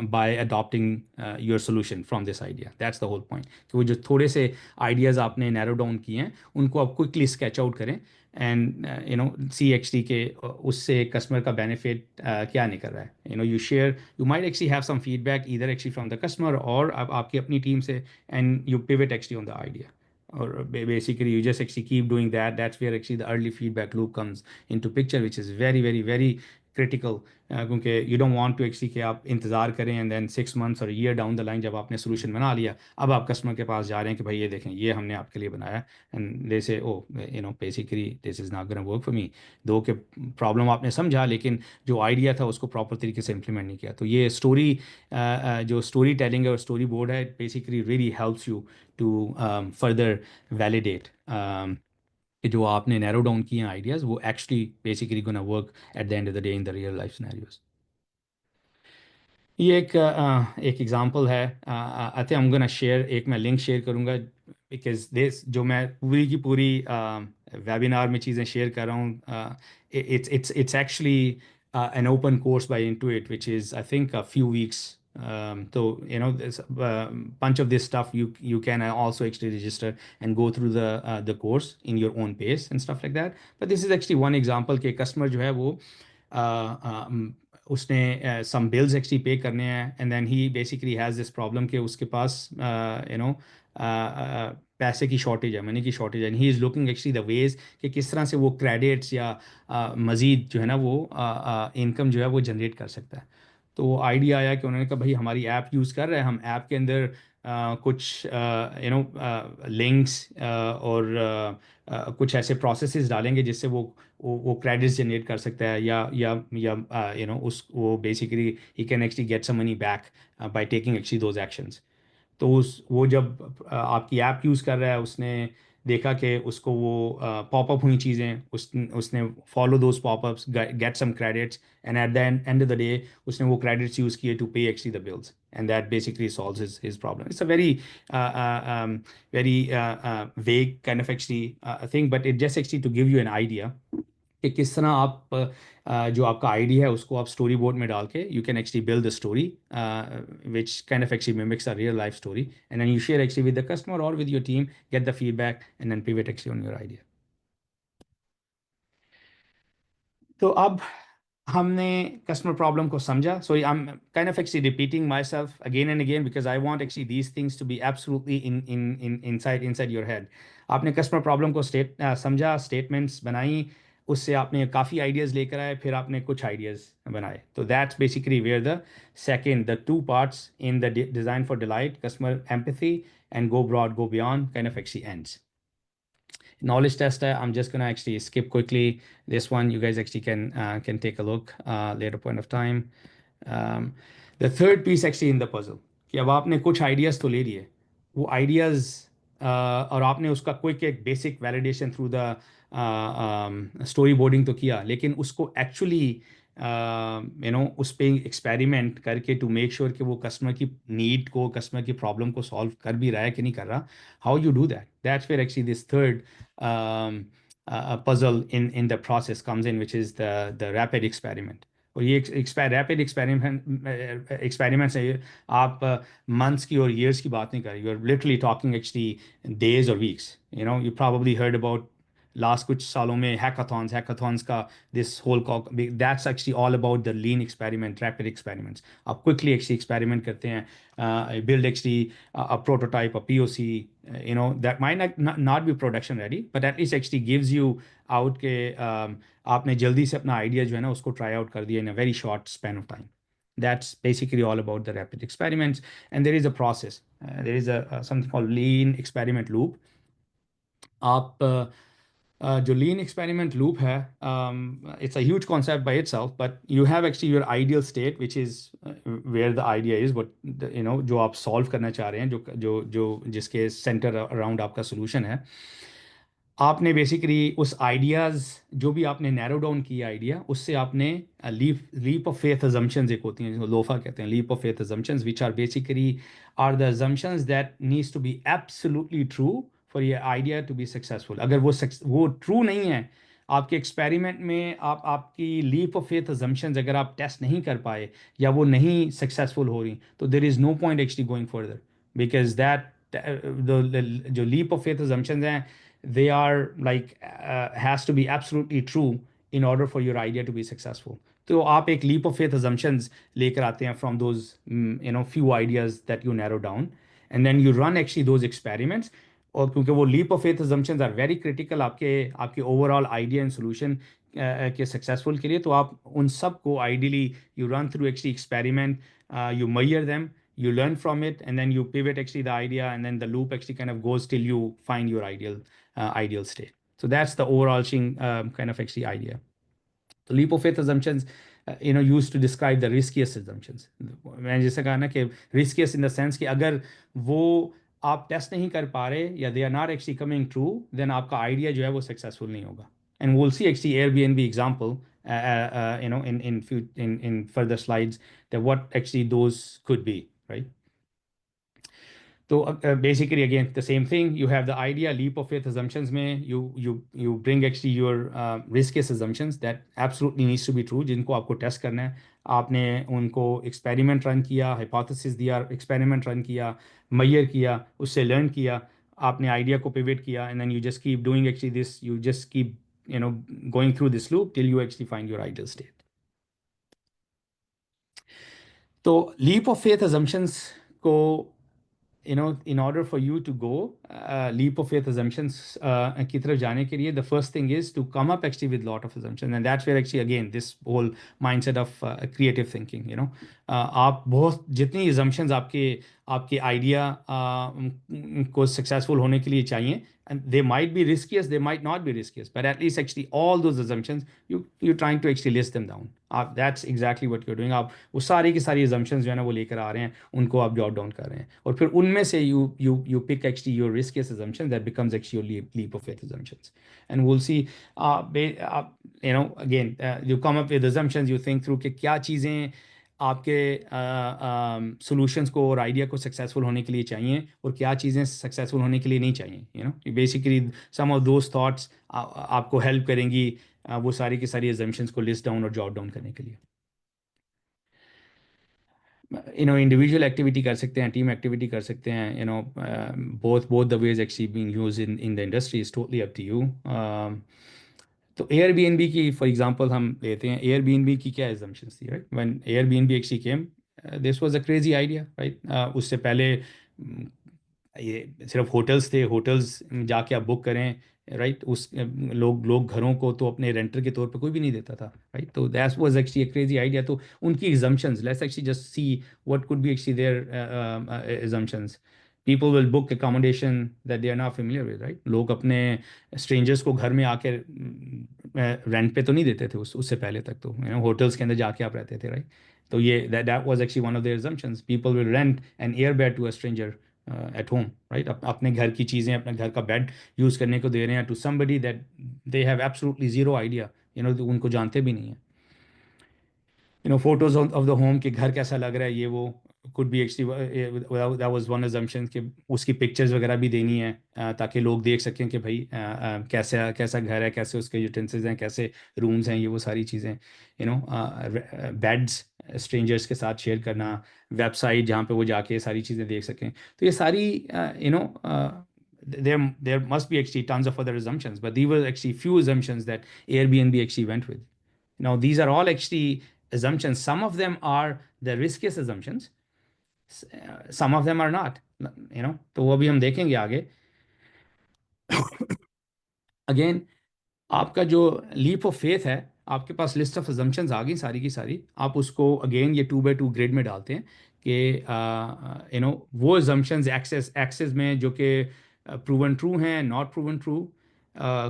[SPEAKER 2] by adopting your solution from this idea. That's the whole point. कि वो जो थोड़े से आइडियाज़ आपने नैरो डाउन किए हैं उनको आप क्विकली स्केच आउट करें एंड सी एक्चुअली के उससे कस्टमर का बेनिफिट क्या निकल रहा है। You share, you might actually have some feedback either actually from the customer और आपकी अपनी टीम से, and you pivot actually on the idea, or basically you just actually keep doing that. That's where actually the early feedback loop comes into picture, which is very very very critical, क्योंकि you don't want to actually कि आप इंतज़ार करें and then 6 months or a year down the line जब आपने solution बना लिया, अब आप कस्टमर के पास जा रहे हैं कि भाई ये देखें ये हमने आपके लिए बनाया, and they say oh basically this is not gonna work for me। दो के प्रॉब्लम आपने समझा लेकिन जो आइडिया था उसको प्रॉपर तरीके से इम्प्लीमेंट नहीं किया। तो ये स्टोरी जो स्टोरी टेलिंग है और स्टोरी बोर्ड है, basically really helps you to further validate कि जो आपने नैरो डाउन किए आइडियाज़ वो actually basically gonna work at the end of the day in the real life scenarios. ये एक एग्जांपल है। I think I am gonna share, एक मैं लिंक शेयर करूँगा बिकॉज दिस जो मैं पूरी की पूरी वेबिनार में चीज़ें शेयर कर रहा हूँ, it's actually an open course by Intuit which is I think a few weeks. So there's a bunch of this stuff you can also actually register and go through the course in your own pace and stuff like that. But this is actually one example कि कस्टमर जो है वो उसने some bills actually पे करने हैं and then he basically has this problem कि उसके पास पैसे की शॉर्टेज है, मनी की शॉर्टेज है, and he is looking actually the ways कि किस तरह से वो क्रेडिट्स या मज़ीद जो है ना वो इनकम जो है वो जनरेट कर सकता है। तो आइडिया आया कि उन्होंने कहा भाई हमारी ऐप यूज़ कर रहे हैं, हम ऐप के अंदर कुछ लिंक्स और कुछ ऐसे प्रोसेसेस डालेंगे जिससे वो क्रेडिट्स जनरेट कर सकता है, या उस वो basically he can actually get some money back by taking actually those actions. तो वो जब आपकी ऐप यूज़ कर रहा है उसने देखा कि उसको वो पॉपअप हुई चीज़ें, उसने follow those popups, get some credits, and at the end of the day उसने वो क्रेडिट्स यूज़ किए to pay actually the bills, and that basically solves his problem. It's a very vague kind of actually thing, but it just actually to give you an idea कि किस तरह आप जो आपका आइडिया है उसको आप स्टोरी बोर्ड में डाल के you can actually build the story which kind of actually mimics a real life story, and then you share actually with the customer और with your team, get the feedback and then pivot actually on your idea. तो अब हमने कस्टमर प्रॉब्लम को समझा. So I am kind of actually repeating myself again and again because I want actually these things to be absolutely inside your head. आपने कस्टमर प्रॉब्लम को समझा, स्टेटमेंट्स बनाई, उससे आपने काफ़ी आइडियाज़ लेकर आए, फिर आपने कुछ आइडियाज़ बनाए. तो that's basically where the two parts in the design for delight, customer empathy and go broad go beyond kind of actually ends. Knowledge tester, I'm just gonna actually skip quickly this one. You guys actually can take a look later point of time. The third piece actually in the puzzle कि अब आपने कुछ आइडियाज़ तो ले लिए, वो आइडियाज़ और आपने उसका क्विक एक basic validation through the story boarding तो किया, लेकिन उसको एक्चुअली उस पर एक्सपेरिमेंट करके टू मेक श्योर कि वो कस्टमर की नीड को, कस्टमर की प्रॉब्लम को सॉल्व कर भी रहा है कि नहीं कर रहा. How you do that, that's where actually this third puzzle in the process comes in, which is the rapid experiment. और ये रैपिड एक्सपेरिमेंट्स है, आप मंथ्स की और ईयर्स की बात नहीं कर रहे. You are literally talking actually days और weeks. You probably heard about last कुछ सालों में हैकाथॉन्स का this whole that's actually all about the lean experiment, rapid experiments. आप क्विकली एक्चुअली एक्सपेरिमेंट करते हैं, build actually a prototype, a POC, that might not be production ready, but at least actually gives you out के आपने जल्दी से अपना आइडिया जो है ना उसको ट्राई आउट कर दिया in a very short span of time. That's basically all about the rapid experiments. And there is a process. There is a something called lean experiment loop. आप जो लीन एक्सपेरिमेंट लूप है, it's a huge concept by itself, but you have actually your ideal state which is where the idea is what जो आप सॉल्व करना चाह रहे हैं, जो जिसके सेंटर अराउंड आपका सोल्यूशन है. आपने बेसिकली उस आइडियाज़ जो भी आपने नैरो डाउन किया आइडिया, उससे आपने लीप ऑफ फेथ अजम्पशंस एक होती हैं जिसको लोफा कहते हैं, leap of faith assumptions which are basically are the assumptions that needs to be absolutely true for ये आइडिया टू बी सक्सेसफुल. अगर वो ट्रू नहीं है आपके एक्सपेरिमेंट में, आपकी लीप ऑफ फेथ अजम्पशंस अगर आप टेस्ट नहीं कर पाए या वो नहीं सक्सेसफुल हो रही, तो there is no point actually going further, because that जो लीप ऑफ फेथ अजम्पशंस हैं, they are like has to be absolutely true in order for your idea to be successful. तो आप एक leap of faith assumptions लेकर आते हैं from those few ideas that you narrow down, and then you run actually those experiments. और क्योंकि वो leap of faith assumptions are very critical आपके overall idea and solution के successful के लिए, तो आप उन सब को ideally you run through actually experiment, you measure them, you learn from it, and then you pivot actually the idea, and then the loop actually kind of goes till you find your ideal state. So that's the overarching kind of actually idea. The leap of faith assumptions, used to describe the riskiest assumptions. मैंने जैसे कहा ना कि riskiest in the sense कि अगर वो आप टेस्ट नहीं कर पा रहे या they are not actually coming true, then आपका आइडिया जो है वो सक्सेसफुल नहीं होगा. And we'll see actually Airbnb example, in further slides, that what actually those could be, right? So basically again the same thing, you have the idea, leap of faith assumptions में you bring actually your riskiest assumptions that absolutely needs to be true, जिनको आपको टेस्ट करना है. आपने उनको एक्सपेरिमेंट रन किया, हाइपोथेसिस दिया, एक्सपेरिमेंट रन किया, मेजर किया, उससे लर्न किया, आपने आइडिया को पिवट किया, and then you just keep doing actually this, you just keep going through this loop till you actually find your ideal state. तो leap of faith assumptions को in order for you to go leap of faith assumptions की तरफ जाने के लिए, the first thing is to come up actually with lot of assumptions, and that's where actually again this whole mindset of creative thinking, आप बहुत जितनी assumptions आपके idea को successful होने के लिए चाहिए, and they might be riskiest, they might not be riskiest, but at least actually all those assumptions you're trying to actually list them down. That's exactly what you're doing. आप वो सारी की सारी assumptions जो है ना वो लेकर आ रहे हैं, उनको आप jot down कर रहे हैं, और फिर उनमें से you pick actually your riskiest assumption that becomes actually your leap of faith assumptions. And we'll see again you come up with assumptions, you think through कि क्या चीज़ें आपके सॉल्यूशंस को और आइडिया को सक्सेसफुल होने के लिए चाहिए और क्या चीज़ें सक्सेसफुल होने के लिए नहीं चाहिए. Basically some of those thoughts आपको हेल्प करेंगी वो सारी की सारी assumptions को लिस्ट डाउन और जॉट डाउन करने के लिए. इंडिविजुअल एक्टिविटी कर सकते हैं, टीम एक्टिविटी कर सकते हैं, both the ways actually being used in the industry is totally up to you. तो एयरबीएनबी की फॉर एग्जांपल हम लेते हैं, एयरबीएनबी की क्या एजम्पशंस थी, right? When Airbnb actually came, this was a crazy idea, right? उससे पहले ये सिर्फ होटल्स थे, होटल्स जाके आप बुक करें, राइट? उस लोग लोग घरों को तो अपने रेंटर के तौर पे कोई भी नहीं देता था, राइट? तो that was actually a crazy idea. तो उनकी assumptions, let's actually just see what could be actually their assumptions. People will book accommodation that they are not familiar with, right? लोग अपने स्ट्रेंजर्स को घर में आके रेंट पे तो नहीं देते थे उससे पहले तक, तो होटल्स के अंदर जाके आप रहते थे, राइट? तो ये that was actually one of their assumptions, people will rent an air bed to a stranger at home, right? अपने घर की चीज़ें, अपने घर का बेड यूज़ करने को दे रहे हैं to somebody that they have absolutely zero idea, उनको जानते भी नहीं है। फोटोज ऑफ द होम, कि घर कैसा लग रहा है, ये वो could be actually that was one assumption कि उसकी पिक्चर्स वगैरह भी देनी है, ताकि लोग देख सकें कि भाई कैसा कैसा घर है, कैसे उसके यूटेंसिल्स हैं, कैसे रूम्स हैं, ये वो सारी चीज़ें, बेड्स स्ट्रेंजर्स के साथ शेयर करना, वेबसाइट जहाँ पे वो जाके सारी चीज़ें देख सकें। तो ये सारी there must be actually tons of other assumptions, but these were actually few assumptions that Airbnb actually went with. Now, these are all actually assumptions. Some of them are the riskiest assumptions. Some of them are not. तो वो भी हम देखेंगे आगे. Again, आपका जो लीप ऑफ फेथ है, आपके पास लिस्ट ऑफ अजम्पशंस आ गई सारी की सारी, आप उसको अगेन ये 2x2 ग्रेड में डालते हैं कि वो अजम्पशंस एक्सेस एक्सेस में जो कि प्रूवन ट्रू हैं, not proven true,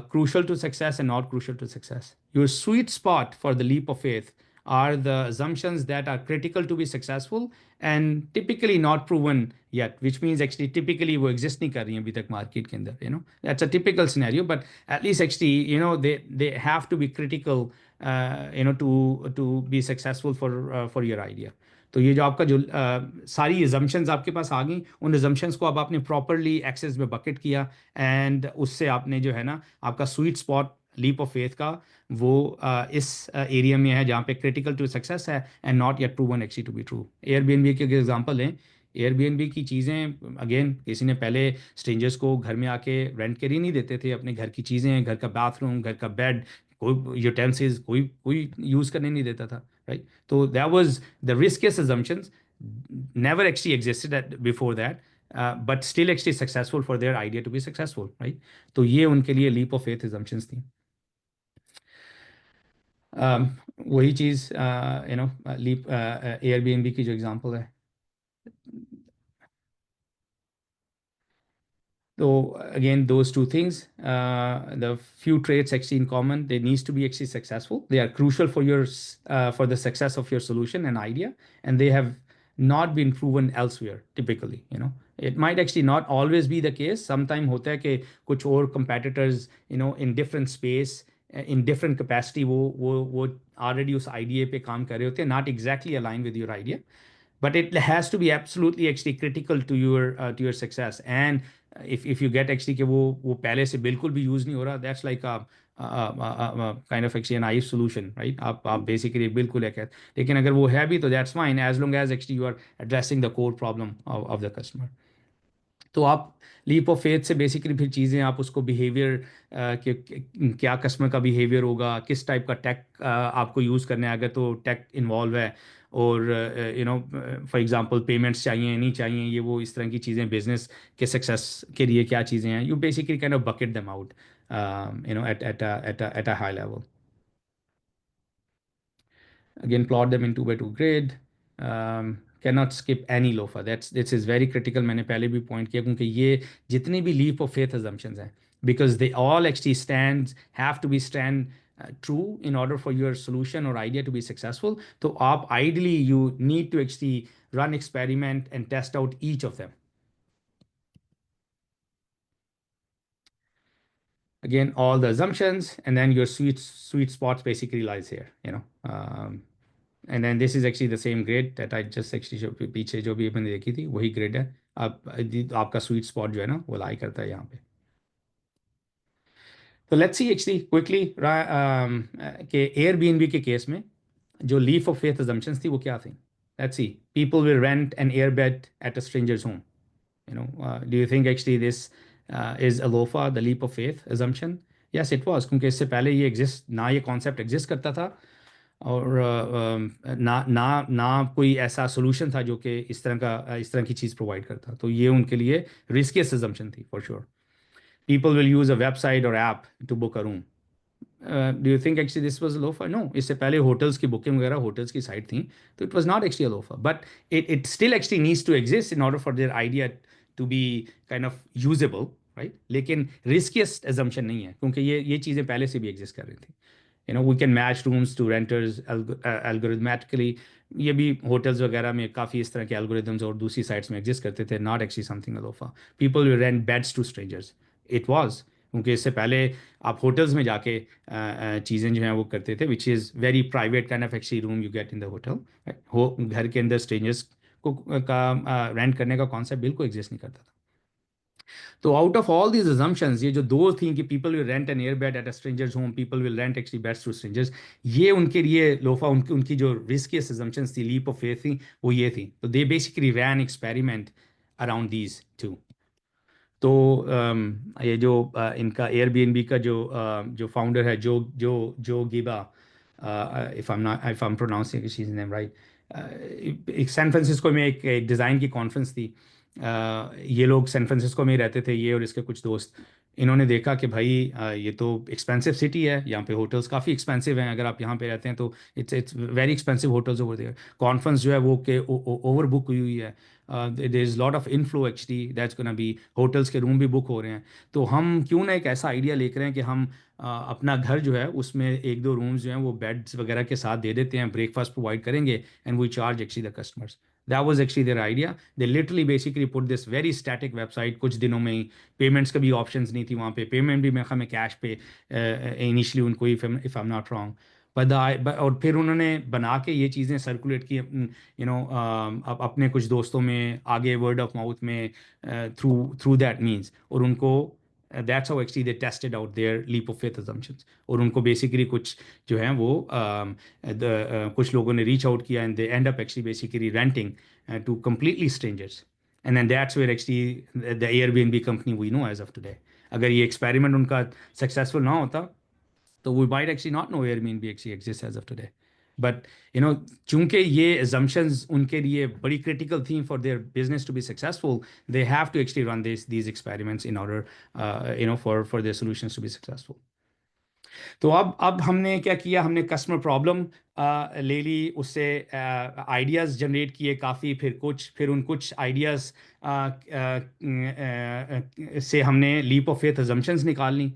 [SPEAKER 2] crucial to success and not crucial to success. Your sweet spot for the leap of faith are the assumptions that are critical to be successful and typically not proven yet, which means actually typically वो exist नहीं कर रही हैं अभी तक market के अंदर, that's a typical scenario, but at least actually they have to be critical to be successful for your idea. तो ये जो आपका जो सारी एजम्पशंस आपके पास आ गई, उन एजम्पशंस को अब आपने प्रॉपरली एक्सेस में बकेट किया, एंड उससे आपने जो है ना आपका sweet spot leap of faith का वो इस एरिया में है जहाँ पे क्रिटिकल टू सक्सेस है and not yet proven actually to be true. Airbnb के एग्जांपल लें, एयरबीएनबी की चीज़ें अगेन किसी ने पहले स्ट्रेंजर्स को घर में आके रेंट के लिए नहीं देते थे, अपने घर की चीज़ें, घर का बाथरूम, घर का बेड, कोई यूटेंसिल्स कोई कोई यूज़ करने नहीं देता था, राइट? तो that was the riskiest assumptions, never actually existed before that, but still actually successful for their idea to be successful, right? तो ये उनके लिए leap of faith assumptions थी। वही चीज़ लीप एयरबीएनबी की जो एग्जांपल है, so again, those two things, the few traits actually in common, they needs to be actually successful. They are crucial for your for the success of your solution and idea, and they have not been proven elsewhere. Typically, it might actually not always be the case. Sometime होता है कि कुछ और competitors, in different space, in different capacity, वो already उस idea पे काम कर रहे होते हैं, not exactly aligned with your idea, but it has to be absolutely actually critical to your success. And if you get actually कि वो पहले से बिल्कुल भी यूज नहीं हो रहा, that's like a kind of actually a naive solution, right? आप basically बिल्कुल एक है, लेकिन अगर वो है भी तो that's fine as long as actually you are addressing the core problem of the customer. तो आप लीप ऑफ फेथ से बेसिकली फिर चीज़ें आप उसको बिहेवियर के क्या कस्टमर का बिहेवियर होगा, किस टाइप का टेक आपको यूज़ करना है, अगर तो टेक इन्वॉल्व है, और फॉर एग्जांपल पेमेंट्स चाहिए नहीं चाहिए, ये वो इस तरह की चीज़ें, बिजनेस के सक्सेस के लिए क्या चीज़ें हैं, you basically kind of bucket them out at a high level. Again, plot them in 2x2 grid. Cannot skip any lofa. This is very critical. मैंने पहले भी पॉइंट किया, क्योंकि ये जितने भी leap of faith assumptions हैं, because they all actually have to be stand true in order for your solution or idea to be successful. तो आप ideally you need to actually run experiment and test out each of them. Again, all the assumptions, and then your sweet spots basically lies here. And then this is actually the same grade that I just actually पीछे जो भी मैंने देखी थी वही ग्रेड है। आप आपका स्वीट स्पॉट जो है ना वो लाई करता है यहाँ पे। तो लेट्स सी एक्चुअली क्विकली के एयरबीएनबी के केस में जो लीफ ऑफ फेथ assumptions थी वो क्या थी। Let's see, people will rent an air bed at a strangers home. do you think actually this is a lofa, the leap of faith assumption? Yes it was, क्योंकि इससे पहले ये एग्जिस्ट ना, ये कॉन्सेप्ट एग्जिस्ट करता था, और ना ना ना कोई ऐसा सोल्यूशन था जो कि इस तरह की चीज़ प्रोवाइड करता। तो ये उनके लिए रिस्कियस assumption थी for sure. People will use a website और app to book a room. Do you think actually this was लोफर? नो, इससे पहले होटल्स की बुकिंग वगैरह होटल्स की साइट थी, तो it was not actually a LOFA, but it still actually needs to exist in order for their idea to be kind of usable, right? लेकिन रिस्कियस्ट assumption नहीं है, क्योंकि ये चीज़ें पहले से भी एग्जिस्ट कर रही थी। We can match rooms to renters algorithmically. ये भी होटल्स वगैरह में काफ़ी इस तरह के एल्गोरिदम्स और दूसरी साइट्स में एग्जिस्ट करते थे, नॉट एक्चुअली समथिंग अलोफा। People will rent beds to strangers, it was, क्योंकि इससे पहले आप होटल्स में जाके चीज़ें जो हैं वो करते थे, which is very private kind of actually room you get in the hotel. हो घर के अंदर स्ट्रेंजर्स को का रेंट करने का कॉन्सेप्ट बिल्कुल एग्जिस्ट नहीं करता था। तो out of all these assumptions, ये जो दो थी कि people will rent an air bed at a strangers home, people will rent actually beds to strangers, ये उनके लिए लोफा, उनकी जो रिस्कियस assumptions थी, लीप ऑफ फेथ थी, वो ये थी। तो they basically ran experiment around these two. तो ये जो इनका एयरबीएनबी का जो फाउंडर है, Joe Gebbia, if I am pronouncing his name right, एक सैन फ्रांसिस्को में एक डिज़ाइन की कॉन्फ्रेंस थी। ये लोग सैन फ्रांसिस्को में ही रहते थे, ये और इसके कुछ दोस्त। इन्होंने देखा कि भाई ये तो एक्सपेंसिव सिटी है, यहाँ पे होटल्स काफ़ी एक्सपेंसिव हैं, अगर आप यहाँ पे रहते हैं तो it's very expensive hotels over there. Conference जो है वो के ओवर बुक हुई हुई है, there is lot of inflow actually that's gonna be, hotels के रूम भी बुक हो रहे हैं। तो हम क्यों ना एक ऐसा आइडिया लेकर हैं कि हम अपना घर जो है उसमें एक दो रूम्स जो हैं वो बेड्स वगैरह के साथ दे देते हैं, ब्रेकफास्ट प्रोवाइड करेंगे, and we charge actually the customers. That was actually their idea. They literally basically put this very static website, कुछ दिनों में ही। पेमेंट्स का भी ऑप्शंस नहीं थी वहाँ पे, पेमेंट भी मैं कैश पे इनिशियली उनको, if I am not wrong. और फिर उन्होंने बना के ये चीज़ें सर्कुलेट की अपने कुछ दोस्तों में आगे, वर्ड ऑफ माउथ में, थ्रू थ्रू दैट मीन्स, और उनको that's how actually they tested out their leap of faith assumptions। और उनको बेसिकली कुछ जो है वो कुछ लोगों ने रीच आउट किया, and they end up actually basically renting to completely strangers, and then that's where actually the Airbnb company we know as of today। अगर ये एक्सपेरिमेंट उनका सक्सेसफुल ना होता तो we might actually not know Airbnb actually exists as of today। But चूंकि ये assumptions उनके लिए बड़ी critical theme for their business to be successful, they have to actually run these experiments in order for their solutions to be successful। तो अब हमने क्या किया, हमने कस्टमर प्रॉब्लम ले ली, उससे आइडियाज़ जनरेट किए काफ़ी, फिर उन कुछ आइडियाज़ से हमने लीप ऑफ फेथ assumptions निकाल ली।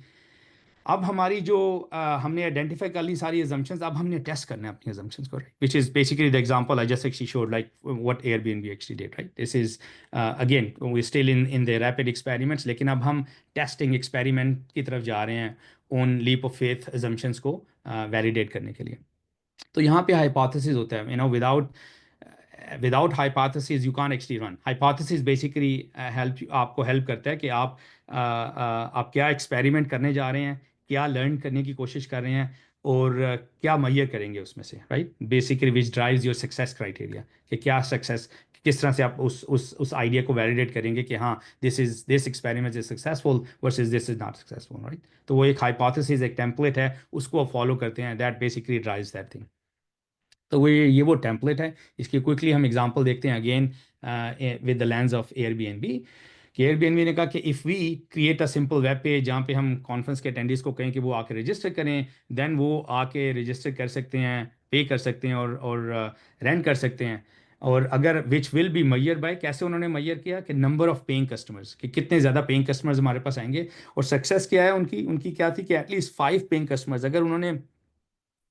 [SPEAKER 2] अब हमारी जो हमने आइडेंटिफाई कर ली सारी assumptions, अब हमने टेस्ट करना है अपनी assumptions को, which is basically the example I just actually showed, like what Airbnb actually did, right? This is again we're still in the rapid experiments, लेकिन अब हम टेस्टिंग एक्सपेरिमेंट की तरफ जा रहे हैं उन लीप ऑफ फेथ assumptions को वैलिडेट करने के लिए। तो यहाँ पे हाइपोथेसिस होता है, without hypothesis you can't actually run. Hypothesis basically आपको हेल्प करता है कि आप क्या एक्सपेरिमेंट करने जा रहे हैं, क्या लर्न करने की कोशिश कर रहे हैं, और क्या मैयर करेंगे उसमें से, right? Basically which drives your success criteria, कि क्या सक्सेस, किस तरह से आप उस आइडिया को वैलिडेट करेंगे कि हाँ this experiment is successful versus this is not successful, right? तो वो एक हाइपोथेसिस, एक टेम्पलेट है, उसको आप फॉलो करते हैं, that basically drives that thing. तो वो टेम्पलेट है। इसकी क्विकली हम एग्जांपल देखते हैं again with the lens of Airbnb. कि एयरबीएनबी ने कहा कि if we create a simple web page जहाँ पे हम कॉन्फ्रेंस के अटेंडीज को कहें कि वो आके रजिस्टर करें, देन वो आके रजिस्टर कर सकते हैं, पे कर सकते हैं, और रेंट कर सकते हैं। और अगर which will be Maihar bye, कैसे उन्होंने मैयर किया कि नंबर ऑफ पेइंग कस्टमर्स, कि कितने ज़्यादा पेइंग कस्टमर्स हमारे पास आएंगे। और सक्सेस क्या है उनकी उनकी क्या थी कि एटलीस्ट 5 पेइंग कस्टमर्स, अगर उन्होंने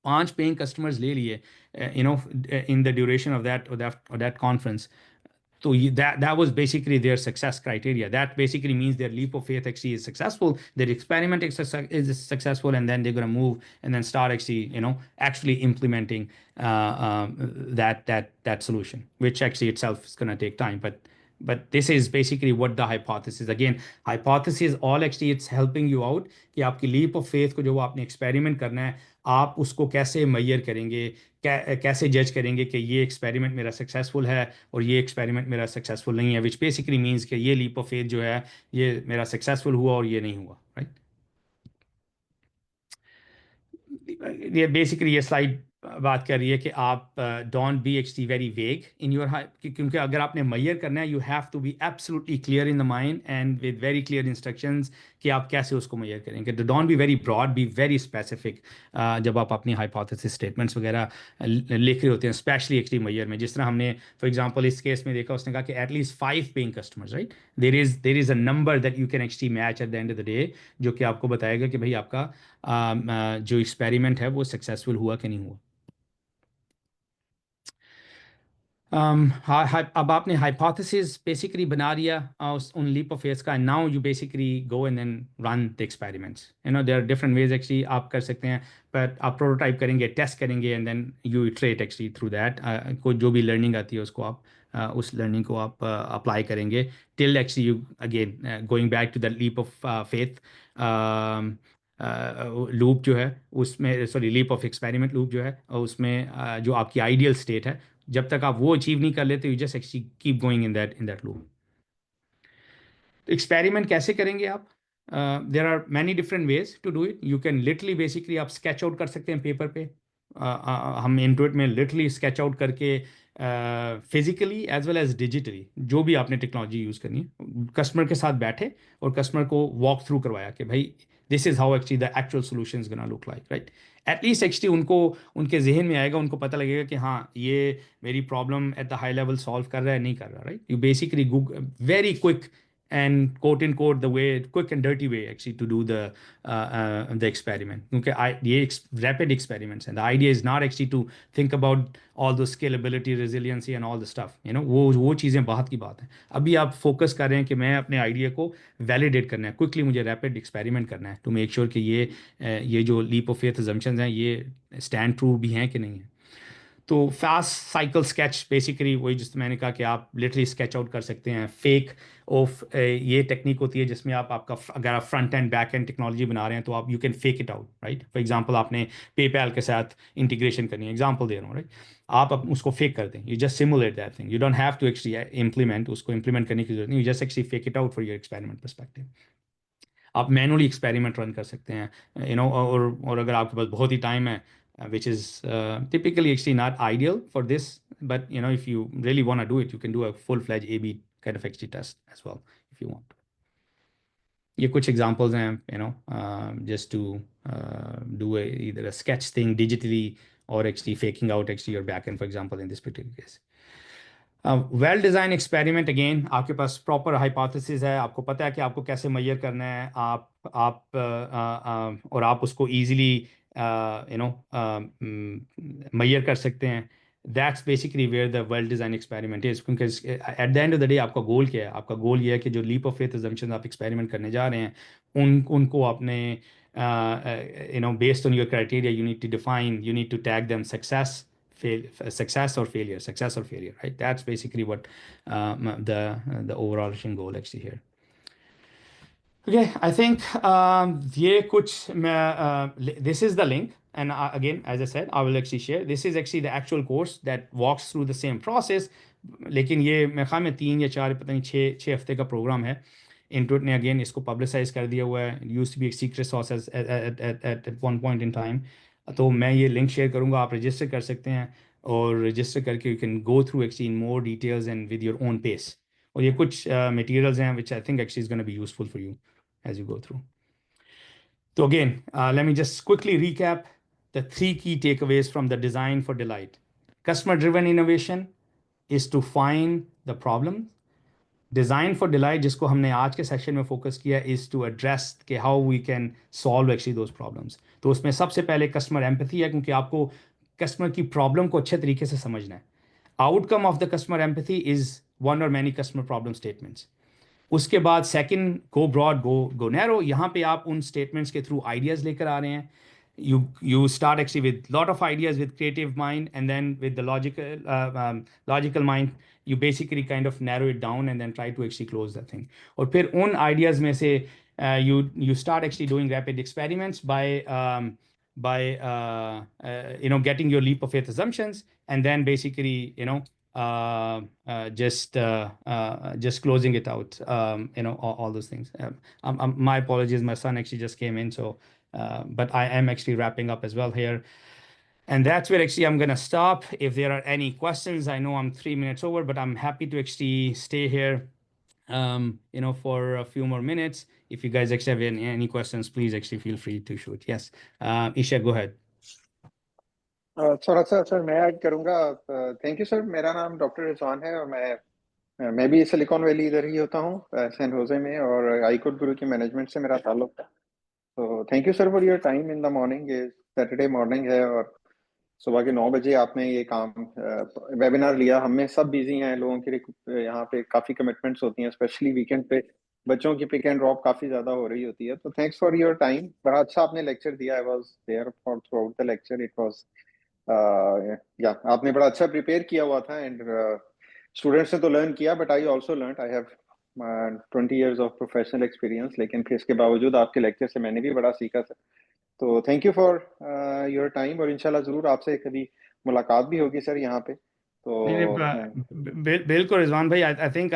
[SPEAKER 2] 5 पेइंग कस्टमर्स ले लिए in the duration of that conference, so that was basically their success criteria. That basically means their leap of faith actually is successful, their experiment is successful, and then they're going to move and then start actually implementing that solution, which actually itself is going to take time. But this is basically what the hypothesis, again hypothesis all actually it's helping you out कि आपकी leap of faith को जो आपने experiment करना है, आप उसको कैसे मैयर करेंगे, कैसे जज करेंगे कि ये एक्सपेरिमेंट मेरा सक्सेसफुल है और ये एक्सपेरिमेंट मेरा सक्सेसफुल नहीं है, विच बेसिकली मीन्स कि ये लीप ऑफ फेथ जो है ये मेरा सक्सेसफुल हुआ और ये नहीं हुआ, राइट? ये बेसिकली ये स्लाइड बात कर रही है कि आप don't be actually very vague in your, क्योंकि अगर आपने मैयर करना है, you have to be absolutely clear in the mind and with very clear instructions कि आप कैसे उसको मैयर करेंगे। तो don't be very broad, be very specific जब आप अपनी हाइपोथेसिस स्टेटमेंट्स वगैरह लिख रहे होते हैं, स्पेशली एक्चुअली मैयर में। जिस तरह हमने फॉर एग्जांपल इस केस में देखा, उसने कहा कि at least 5 paying customers, right. There is a number that you can actually match at the end of the day, जो कि आपको बताएगा कि भाई आपका जो एक्सपेरिमेंट है वो सक्सेसफुल हुआ कि नहीं हुआ। अब आपने हाइपोथेसिस बेसिकली बना दिया उन लीप ऑफ फेथ का, now you basically go and then run the experiments. There are different ways actually आप कर सकते हैं, पर आप प्रोटोटाइप करेंगे, टेस्ट करेंगे, and then you iterate actually through that. को जो भी लर्निंग आती है उसको आप उस लर्निंग को आप अप्लाई करेंगे till actually you again going back to the leap of faith loop जो है उसमें, sorry leap of experiment loop जो है उसमें जो आपकी आइडियल स्टेट है, जब तक आप वो अचीव नहीं कर लेते, you just actually keep going in that loop. तो एक्सपेरिमेंट कैसे करेंगे आप? There are many different ways to do it. You can literally basically आप स्केच आउट कर सकते हैं पेपर पे। हम इंटुइट में लिटरली स्केच आउट करके physically as well as digitally, जो भी आपने टेक्नोलॉजी यूज़ करनी है, कस्टमर के साथ बैठे और कस्टमर को वॉक थ्रू करवाया कि भाई this is how actually the actual solution is gonna look like, right. At least actually उनको उनके जहन में आएगा, उनको पता लगेगा कि हाँ ये मेरी problem at the high level solve कर रहा है, नहीं कर रहा, right. You basically very quick and quote unquote the way, quick and dirty way actually to do the experiment. Okay, ये rapid experiments, and the idea is not actually to think about all the scalability, resiliency and all the stuff, वो चीज़ें बात की बात है। अभी आप फोकस कर रहे हैं कि मैं अपने आइडिया को वैलिडेट करना है, क्विकली मुझे रैपिड एक्सपेरिमेंट करना है टू मेक श्योर कि ये जो लीप ऑफ फेथ अजम्पशंस हैं ये स्टैंड ट्रू भी हैं कि नहीं है। तो फास्ट साइकिल स्केच बेसिकली वही जिस मैंने कहा कि आप लिटरली स्केच आउट कर सकते हैं। फेक ऑफ ये टेक्निक होती है जिसमें आप आपका अगर आप front end back and technology बना रहे हैं तो आप you can fake it out, right. For example आपने पेपैल के साथ इंटीग्रेशन करनी है, एग्जांपल दे रहा हूँ, राइट। आप उसको फेक कर दें, you just simulate that thing, you don't have to actually implement, उसको इम्प्लीमेंट करने की जरूरत नहीं, you just actually fake it out for your experiment perspective. आप मैनुअली एक्सपेरिमेंट रन कर सकते हैं, और अगर आपके पास बहुत ही टाइम है, which is typically actually not ideal for this, but if you really want to do it, you can do a full-fledged A/B kind of actually test as well if you want. ये कुछ examples हैं, just to do either a sketch thing digitally or actually faking out actually your backend, for example, in this particular case. Well design experiment, again आपके पास प्रॉपर हाइपोथेसिस है, आपको पता है कि आपको कैसे मैयर करना है, और आप उसको ईजिली मैयर कर सकते हैं। That's basically where the well design experiment is, क्योंकि at the end of the day आपका गोल क्या है? आपका गोल ये है कि जो लीप ऑफ फेथ अजम्पशन आप एक्सपेरिमेंट करने जा रहे हैं उनको आपने based on your criteria you need to define, you need to tag them success or failure, right? That's basically what the overarching goal actually here. Okay, I think ये कुछ this is the link, and again as I said I will actually share, this is actually the actual course that walks through the same process, लेकिन ये मेरे ख्याल में 3 या 4 पता नहीं 6 हफ्ते का प्रोग्राम है। इंटुइट ने अगेन इसको पब्लिसाइज कर दिया हुआ है, यूज्ड टू बी एक secret source at one point in time. तो मैं ये लिंक शेयर करूँगा, आप रजिस्टर कर सकते हैं, और रजिस्टर करके you can go through actually in more details and with your own pace. और ये कुछ मटेरियल्स हैं which I think actually is gonna be useful for you as you go through. So again, let me just quickly recap the 3 key takeaways from the Design for Delight. Customer-driven innovation is to find the problem. Design for Delight, जिसको हमने आज के सेक्शन में फोकस किया, is to address कि how we can solve actually those problems. तो उसमें सबसे पहले customer empathy है, क्योंकि आपको customer की problem को अच्छे तरीके से समझना है. Outcome of the customer empathy is one or many customer problem statements. उसके बाद सेकंड, गो ब्रॉड गो नैरो। यहाँ पे आप उन स्टेटमेंट्स के थ्रू आइडियाज़ लेकर आ रहे हैं। you start actually with lot of ideas with creative mind, and then with the logical mind you basically kind of narrow it down and then try to actually close that thing. और फिर उन ideas में से you start actually doing rapid experiments by getting your leap of faith assumptions, and then basically just closing it out, all those things. My apologies, my son actually just came in, so but I am actually wrapping up as well here. And that's where actually I'm gonna stop. If there are any questions, I know I'm 3 minutes over, but I'm happy to actually stay here, for a few more minutes. If you guys actually have any questions, please actually feel free to shoot. Yes, Isha, go ahead.
[SPEAKER 4] थोड़ा सा सर मैं ऐड करूंगा। Thank you sir. मेरा नाम डॉक्टर रिजवान है और मैं भी सिलिकॉन वैली इधर ही होता हूँ, सैन होजे में, और आईकोड गुरु की मैनेजमेंट से मेरा ताल्लुक है। तो thank you sir for your time in the morning. ये सैटरडे मॉर्निंग है और सुबह के 9 बजे आपने ये काम वेबिनार लिया। हमें सब बिजी हैं, लोगों के यहाँ पे काफ़ी कमिटमेंट्स होती हैं, स्पेशली वीकेंड पे बच्चों की पिक एंड ड्रॉप काफ़ी ज़्यादा हो रही होती है। तो थैंक्स फॉर योर टाइम। बड़ा अच्छा आपने लेक्चर दिया। I was there for throughout the lecture. It was या आपने बड़ा अच्छा प्रिपेयर किया हुआ था एंड स्टूडेंट्स ने तो लर्न किया, but I also learn. I have 20 years of professional experience, लेकिन फिर इसके बावजूद आपके लेक्चर से मैंने भी बड़ा सीखा सर। तो thank you for your time और इंशाल्लाह ज़रूर आपसे कभी मुलाकात भी होगी सर यहाँ पे।
[SPEAKER 2] नहीं नहीं,
[SPEAKER 4] तो
[SPEAKER 2] बिल्कुल रिजवान भाई, आई थिंक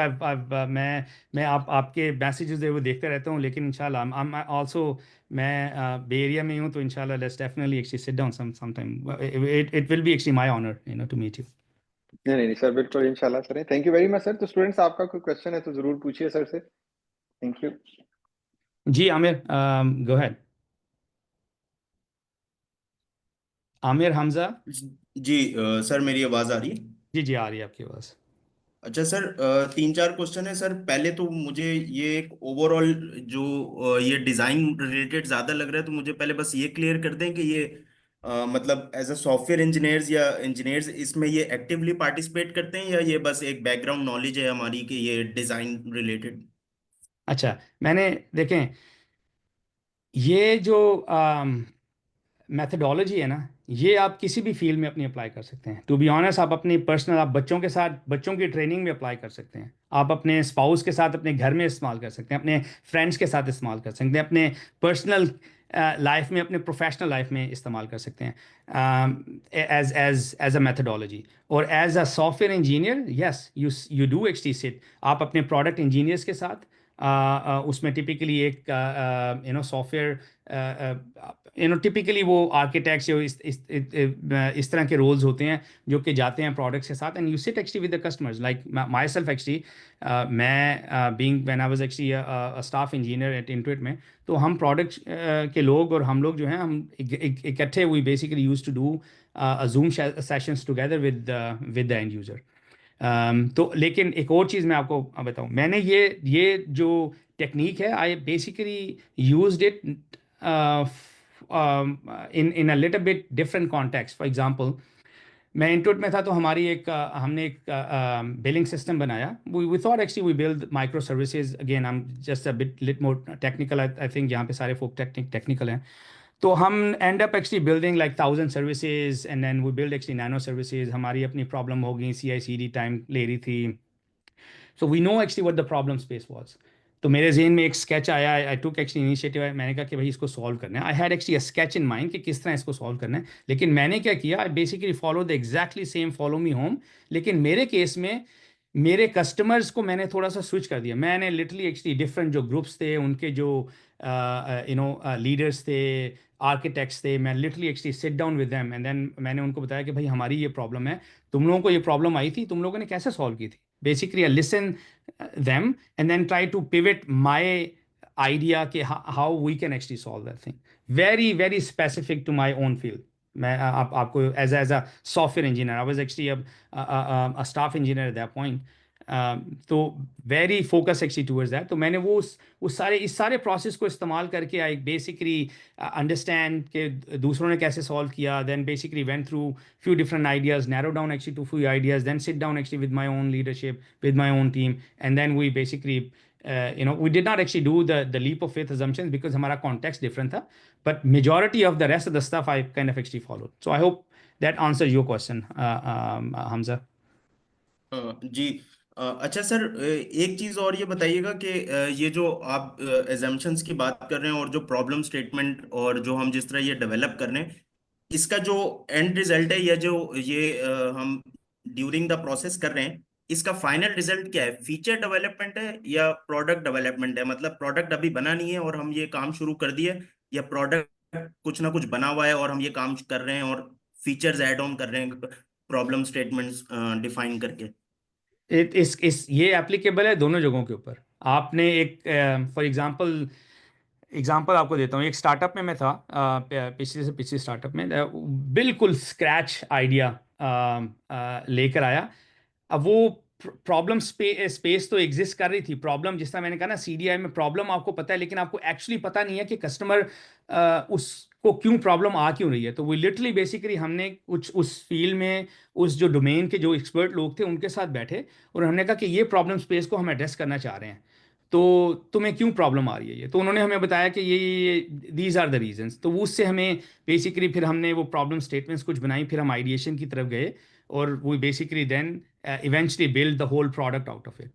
[SPEAKER 2] मैं आपके मैसेजेस वो देखते रहता हूँ, लेकिन इंशाल्लाह I'm also, मैं बे एरिया में हूँ, तो इंशाल्लाह let's definitely actually sit down sometime. It will be actually my honor, to meet you.
[SPEAKER 4] नहीं सर, बिल्कुल इंशाल्लाह sir. Thank you very much sir. तो स्टूडेंट्स, आपका कोई क्वेश्चन है तो ज़रूर पूछिए सर से। Thank you.
[SPEAKER 2] जी आमिर, गो अहेड। आमिर हमजा।
[SPEAKER 5] जी सर, मेरी आवाज आ रही है?
[SPEAKER 2] जी आ रही है आपकी आवाज़।
[SPEAKER 5] अच्छा सर, तीन चार क्वेश्चन है सर। पहले तो मुझे ये एक ओवरऑल जो ये डिजाइन रिलेटेड ज्यादा लग रहा है, तो मुझे पहले बस ये क्लियर कर दें कि ये मतलब एज अ सॉफ्टवेयर इंजीनियर्स या इंजीनियर्स इसमें ये एक्टिवली पार्टिसिपेट करते हैं, या ये बस एक बैकग्राउंड नॉलेज है हमारी कि ये डिजाइन रिलेटेड?
[SPEAKER 2] अच्छा, मैंने देखें, ये जो मेथडोलॉजी है ना, ये आप किसी भी फील्ड में अपनी अप्लाई कर सकते हैं। टू बी ऑनेस्ट, आप अपनी पर्सनल, आप बच्चों के साथ, बच्चों की ट्रेनिंग में अप्लाई कर सकते हैं, आप अपने स्पाउस के साथ अपने घर में इस्तेमाल कर सकते हैं, अपने फ्रेंड्स के साथ इस्तेमाल कर सकते हैं, अपने पर्सनल लाइफ में, अपने प्रोफेशनल लाइफ में इस्तेमाल कर सकते हैं as as as a methodology. और as a software engineer, yes, you do actually sit, आप अपने प्रोडक्ट इंजीनियर्स के साथ, उसमें टिपिकली एक सॉफ्टवेयर, टिपिकली वो आर्किटेक्ट्स इस तरह के रोल्स होते हैं जो कि जाते हैं प्रोडक्ट्स के साथ, and you sit actually with the customers. Like myself actually, मैं being when I was actually staff engineer at Intuit में, तो हम प्रोडक्ट्स के लोग और हम लोग जो हैं, हम इकट्ठे, we basically use to do Zoom sessions together with the end user. तो लेकिन एक और चीज़ मैं आपको बताऊं, मैंने ये जो टेक्निक है, I basically used it in a little bit different context. For example, मैं इंटुट में था, तो हमारी हमने एक बिलिंग सिस्टम बनाया। We thought actually we build micro services. Again I am just a bit lit more technical, I think यहाँ पे सारे फोक टेक्निकल हैं। तो हम एंड अप एक्चुअली building like 1000 services, and then we build actually nano services. हमारी अपनी प्रॉब्लम हो गई, CI/CD टाइम ले रही थी। So we know actually what the problem space was. तो मेरे जहन में एक स्केच आया, आई टुक एक्चुअली इनिशिएटिव, मैंने कहा कि भाई इसको सॉल्व करना है। I had actually a sketch in mind कि किस तरह इसको सॉल्व करना है, लेकिन मैंने क्या किया, I basically follow the exactly same follow me home, लेकिन मेरे केस में मेरे कस्टमर्स को मैंने थोड़ा सा स्विच कर दिया। मैंने लिटरली एक्चुअली डिफरेंट जो ग्रुप्स थे, उनके जो लीडर्स थे, आर्किटेक्ट्स थे, मैं literally actually sit down with them, and then मैंने उनको बताया कि भाई हमारी ये प्रॉब्लम है, तुम लोगों को ये प्रॉब्लम आई थी, तुम लोगों ने कैसे सॉल्व की थी। Basically I listen them and then try to pivot my idea कि how we can actually solve that thing, very very specific to my own field. मैं आपको as a software engineer, I was actually a staff engineer at that point. तो very focus actually towards that. तो मैंने वो उस सारे इस सारे प्रोसेस को इस्तेमाल करके आई बेसिकली अंडरस्टैंड कि दूसरों ने कैसे सॉल्व किया, then basically went through few different ideas, narrow down actually to few ideas, then sit down actually with my own leadership, with my own team, and then we basically we did not actually do the leap of faith assumptions because हमारा context different था, but majority of the rest of the stuff I kind of actually followed. So I hope that answers your question, Hamza.
[SPEAKER 5] जी अच्छा सर, एक चीज और ये बताइएगा कि ये जो आप एजम्पशंस की बात कर रहे हैं और जो प्रॉब्लम स्टेटमेंट और जो हम जिस तरह ये डेवलप कर रहे हैं, इसका जो एंड रिजल्ट है या जो ये हम ड्यूरिंग द प्रोसेस कर रहे हैं, इसका फाइनल रिजल्ट क्या है? फीचर डेवलपमेंट है या प्रोडक्ट डेवलपमेंट है? मतलब प्रोडक्ट अभी बना नहीं है और हम ये काम शुरू कर दिए, या प्रोडक्ट कुछ ना कुछ बना हुआ है और हम ये काम कर रहे हैं और फीचर्स ऐड ऑन कर रहे हैं प्रॉब्लम स्टेटमेंट्स डिफाइन करके।
[SPEAKER 2] इस ये एप्लीकेबल है दोनों जगहों के ऊपर। आपने एक फॉर एग्जांपल आपको देता हूँ। एक स्टार्टअप में मैं था, पिछले से पिछले स्टार्टअप में, बिल्कुल स्क्रैच आइडिया लेकर आया। अब वो प्रॉब्लम स्पेस तो एग्जिस्ट कर रही थी। प्रॉब्लम, जिस तरह मैंने कहा ना, सीडीआई में प्रॉब्लम आपको पता है, लेकिन आपको एक्चुअली पता नहीं है कि कस्टमर उसको क्यों प्रॉब्लम आ क्यों रही है। तो वो लिटरली बेसिकली हमने कुछ उस फील्ड में, उस जो डोमेन के जो एक्सपर्ट लोग थे उनके साथ बैठे और हमने कहा कि ये प्रॉब्लम स्पेस को हम एड्रेस करना चाह रहे हैं, तो तुम्हें क्यों प्रॉब्लम आ रही है ये। तो उन्होंने हमें बताया कि ये दीज आर द रीजंस। तो वो उससे हमें बेसिकली फिर हमने वो प्रॉब्लम स्टेटमेंट्स कुछ बनाई, फिर हम आइडिएशन की तरफ गए और वो basically then eventually build the whole product out of it.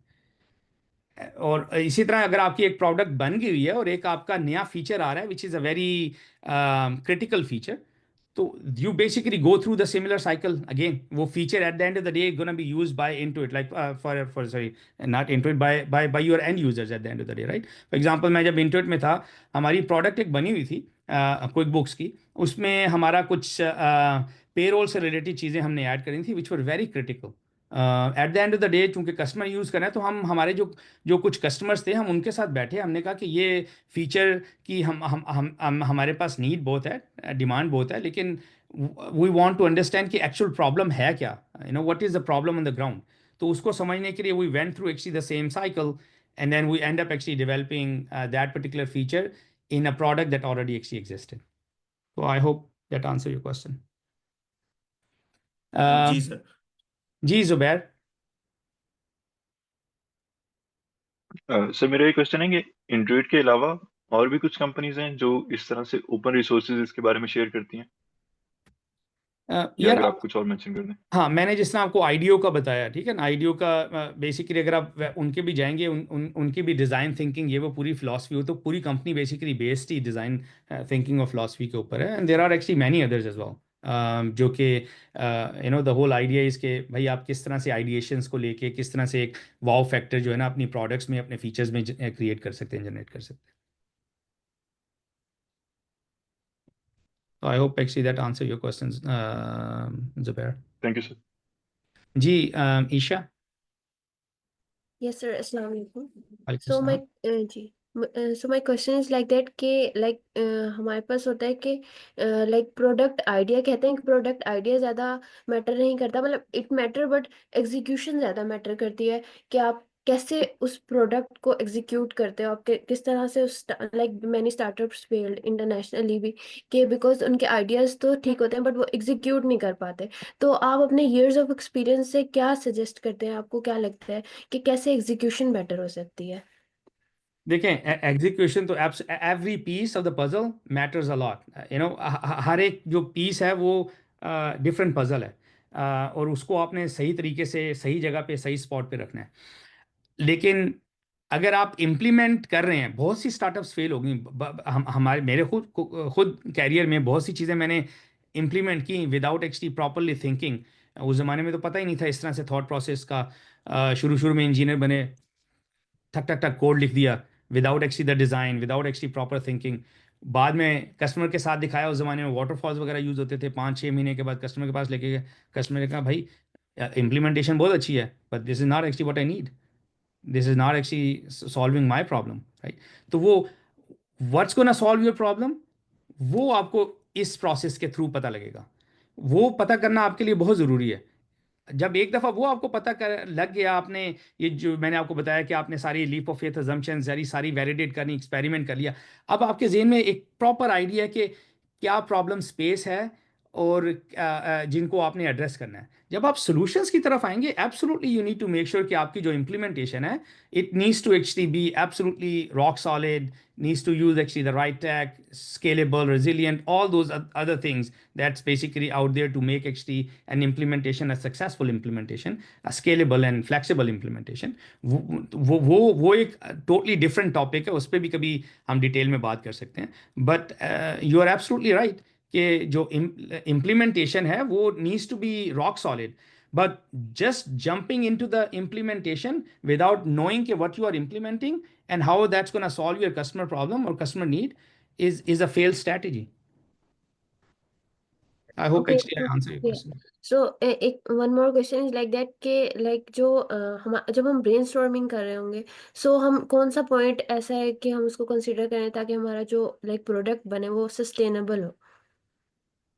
[SPEAKER 2] और इसी तरह अगर आपकी एक प्रोडक्ट बन गई हुई है और एक आपका नया फीचर आ रहा है which is a very critical feature, तो you basically go through the similar cycle again. वो feature at the end of the day gonna be used by Intuit, like for sorry, not Intuit, by your end users at the end of the day, right? For example, मैं जब Intuit में था, हमारी प्रोडक्ट एक बनी हुई थी क्विक बुक्स की। उसमें हमारा कुछ पेरोल से रिलेटेड चीज़ें हमने ऐड करी थी which were very critical. At the end of the day चूंकि कस्टमर यूज़ कर रहे हैं, तो हम हमारे जो जो कुछ कस्टमर्स थे, हम उनके साथ बैठे, हमने कहा कि ये फीचर की हम हमारे पास नीड बहुत है, डिमांड बहुत है, लेकिन वी वांट टू अंडरस्टैंड कि एक्चुअल प्रॉब्लम है क्या, what is the problem on the ground. तो उसको समझने के लिए we went through actually the same cycle and then we end up actually developing that particular feature in a product that already actually existed. So I hope that answer your question.
[SPEAKER 5] जी सर।
[SPEAKER 2] जी जुबैर।
[SPEAKER 6] सर मेरा एक क्वेश्चन है कि इंट्रूइट के अलावा और भी कुछ कंपनीज हैं जो इस तरह से ओपन रिसोर्सेज इसके बारे में शेयर करती हैं, या
[SPEAKER 2] यार
[SPEAKER 6] अगर आप कुछ और मेंशन कर दें।
[SPEAKER 2] हाँ, मैंने जिस तरह आपको आईडियो का बताया, ठीक है ना, आईडियो का बेसिकली अगर आप उनके भी जाएंगे, उनकी भी डिज़ाइन थिंकिंग, ये वो पूरी फिलॉसफी हो, तो पूरी कंपनी बेसिकली बेस्ड ही डिज़ाइन थिंकिंग और फिलॉसफी के ऊपर है। And there are actually many others as well, जो कि द होल आइडिया इज़ के भाई आप किस तरह से आइडिएशंस को लेके किस तरह से एक वाव फैक्टर जो है ना अपनी प्रोडक्ट्स में, अपने फीचर्स में क्रिएट कर सकते हैं, जनरेट कर सकते हैं। So I hope actually that answer your questions, Zubair.
[SPEAKER 6] Thank you sir.
[SPEAKER 2] जी Isha.
[SPEAKER 7] Yes, sir. Assalamu alaikum.
[SPEAKER 2] वालेकुम
[SPEAKER 7] So my
[SPEAKER 2] सलाम।
[SPEAKER 7] जी so my question is like that कि like हमारे पास होता है कि like प्रोडक्ट आइडिया, कहते हैं कि प्रोडक्ट आइडिया ज़्यादा मैटर नहीं करता, मतलब इट मैटर बट एग्जीक्यूशन ज़्यादा मैटर करती है कि आप कैसे उस प्रोडक्ट को एग्जीक्यूट करते हो, आप किस तरह से उस like many startups failed internationally भी कि बिकॉज उनके आइडियाज़ तो ठीक होते हैं बट वो एग्जीक्यूट नहीं कर पाते। तो आप अपने ईयर्स ऑफ एक्सपीरियंस से क्या सजेस्ट करते हैं, आपको क्या लगता है कि कैसे एग्जीक्यूशन बेटर हो सकती है?
[SPEAKER 2] देखें, एग्जीक्यूशन तो every piece of the puzzle matters a lot. हर एक जो पीस है वो डिफरेंट पजल है, और उसको आपने सही तरीके से सही जगह पे सही स्पॉट पे रखना है। लेकिन अगर आप इम्प्लीमेंट कर रहे हैं, बहुत सी स्टार्टअप्स फेल हो गई। हमारे मेरे खुद कैरियर में बहुत सी चीज़ें मैंने इम्प्लीमेंट की विदाउट एक्चुअली प्रॉपरली थिंकिंग। उस ज़माने में तो पता ही नहीं था इस तरह से थॉट प्रोसेस का। शुरू शुरू में इंजीनियर बने, ठक ठक ठक कोड लिख दिया without actually the design, without actually proper thinking. बाद में कस्टमर के साथ दिखाया, उस ज़माने में वाटरफॉल्स वगैरह यूज़ होते थे। 5-6 महीने के बाद कस्टमर के पास लेके गए, कस्टमर ने कहा भाई इम्प्लीमेंटेशन बहुत अच्छी है but this is not actually what I need, this is not actually solving my problem, right. तो वो what's gonna solve your problem, वो आपको इस प्रोसेस के थ्रू पता लगेगा। वो पता करना आपके लिए बहुत ज़रूरी है। जब एक दफ़ा वो आपको पता कर लग गया, आपने ये जो मैंने आपको बताया कि आपने सारी लीप ऑफ फेथ अजम्पशन सारी वैलिडेट करनी, एक्सपेरिमेंट कर लिया, अब आपके जेहन में एक प्रॉपर आइडिया है कि क्या प्रॉब्लम स्पेस है और जिनको आपने एड्रेस करना है। जब आप सॉल्यूशंस की तरफ आएंगे, absolutely you need to make sure कि आपकी जो इम्प्लीमेंटेशन है, it needs to actually be absolutely rock solid, needs to use actually the right tech, scalable, resilient, all those other things that's basically out there to make actually an implementation a successful implementation, a scalable and flexible implementation. वो एक totally different topic है, उस पर भी कभी हम डिटेल में बात कर सकते हैं। But you are absolutely right कि जो implementation है वो needs to be rock solid. But just jumping into the implementation without knowing what you are implementing and how that's going to solve your customer problem or customer need is a failed strategy. I hope
[SPEAKER 7] Okay,
[SPEAKER 2] actually I answer your
[SPEAKER 7] yeah.
[SPEAKER 2] question.
[SPEAKER 7] So एक one more question is like that कि like जो हम जब हम brainstorming कर रहे होंगे, so हम कौन सा point ऐसा है कि हम उसको consider करें ताकि हमारा जो like product बने वो sustainable हो।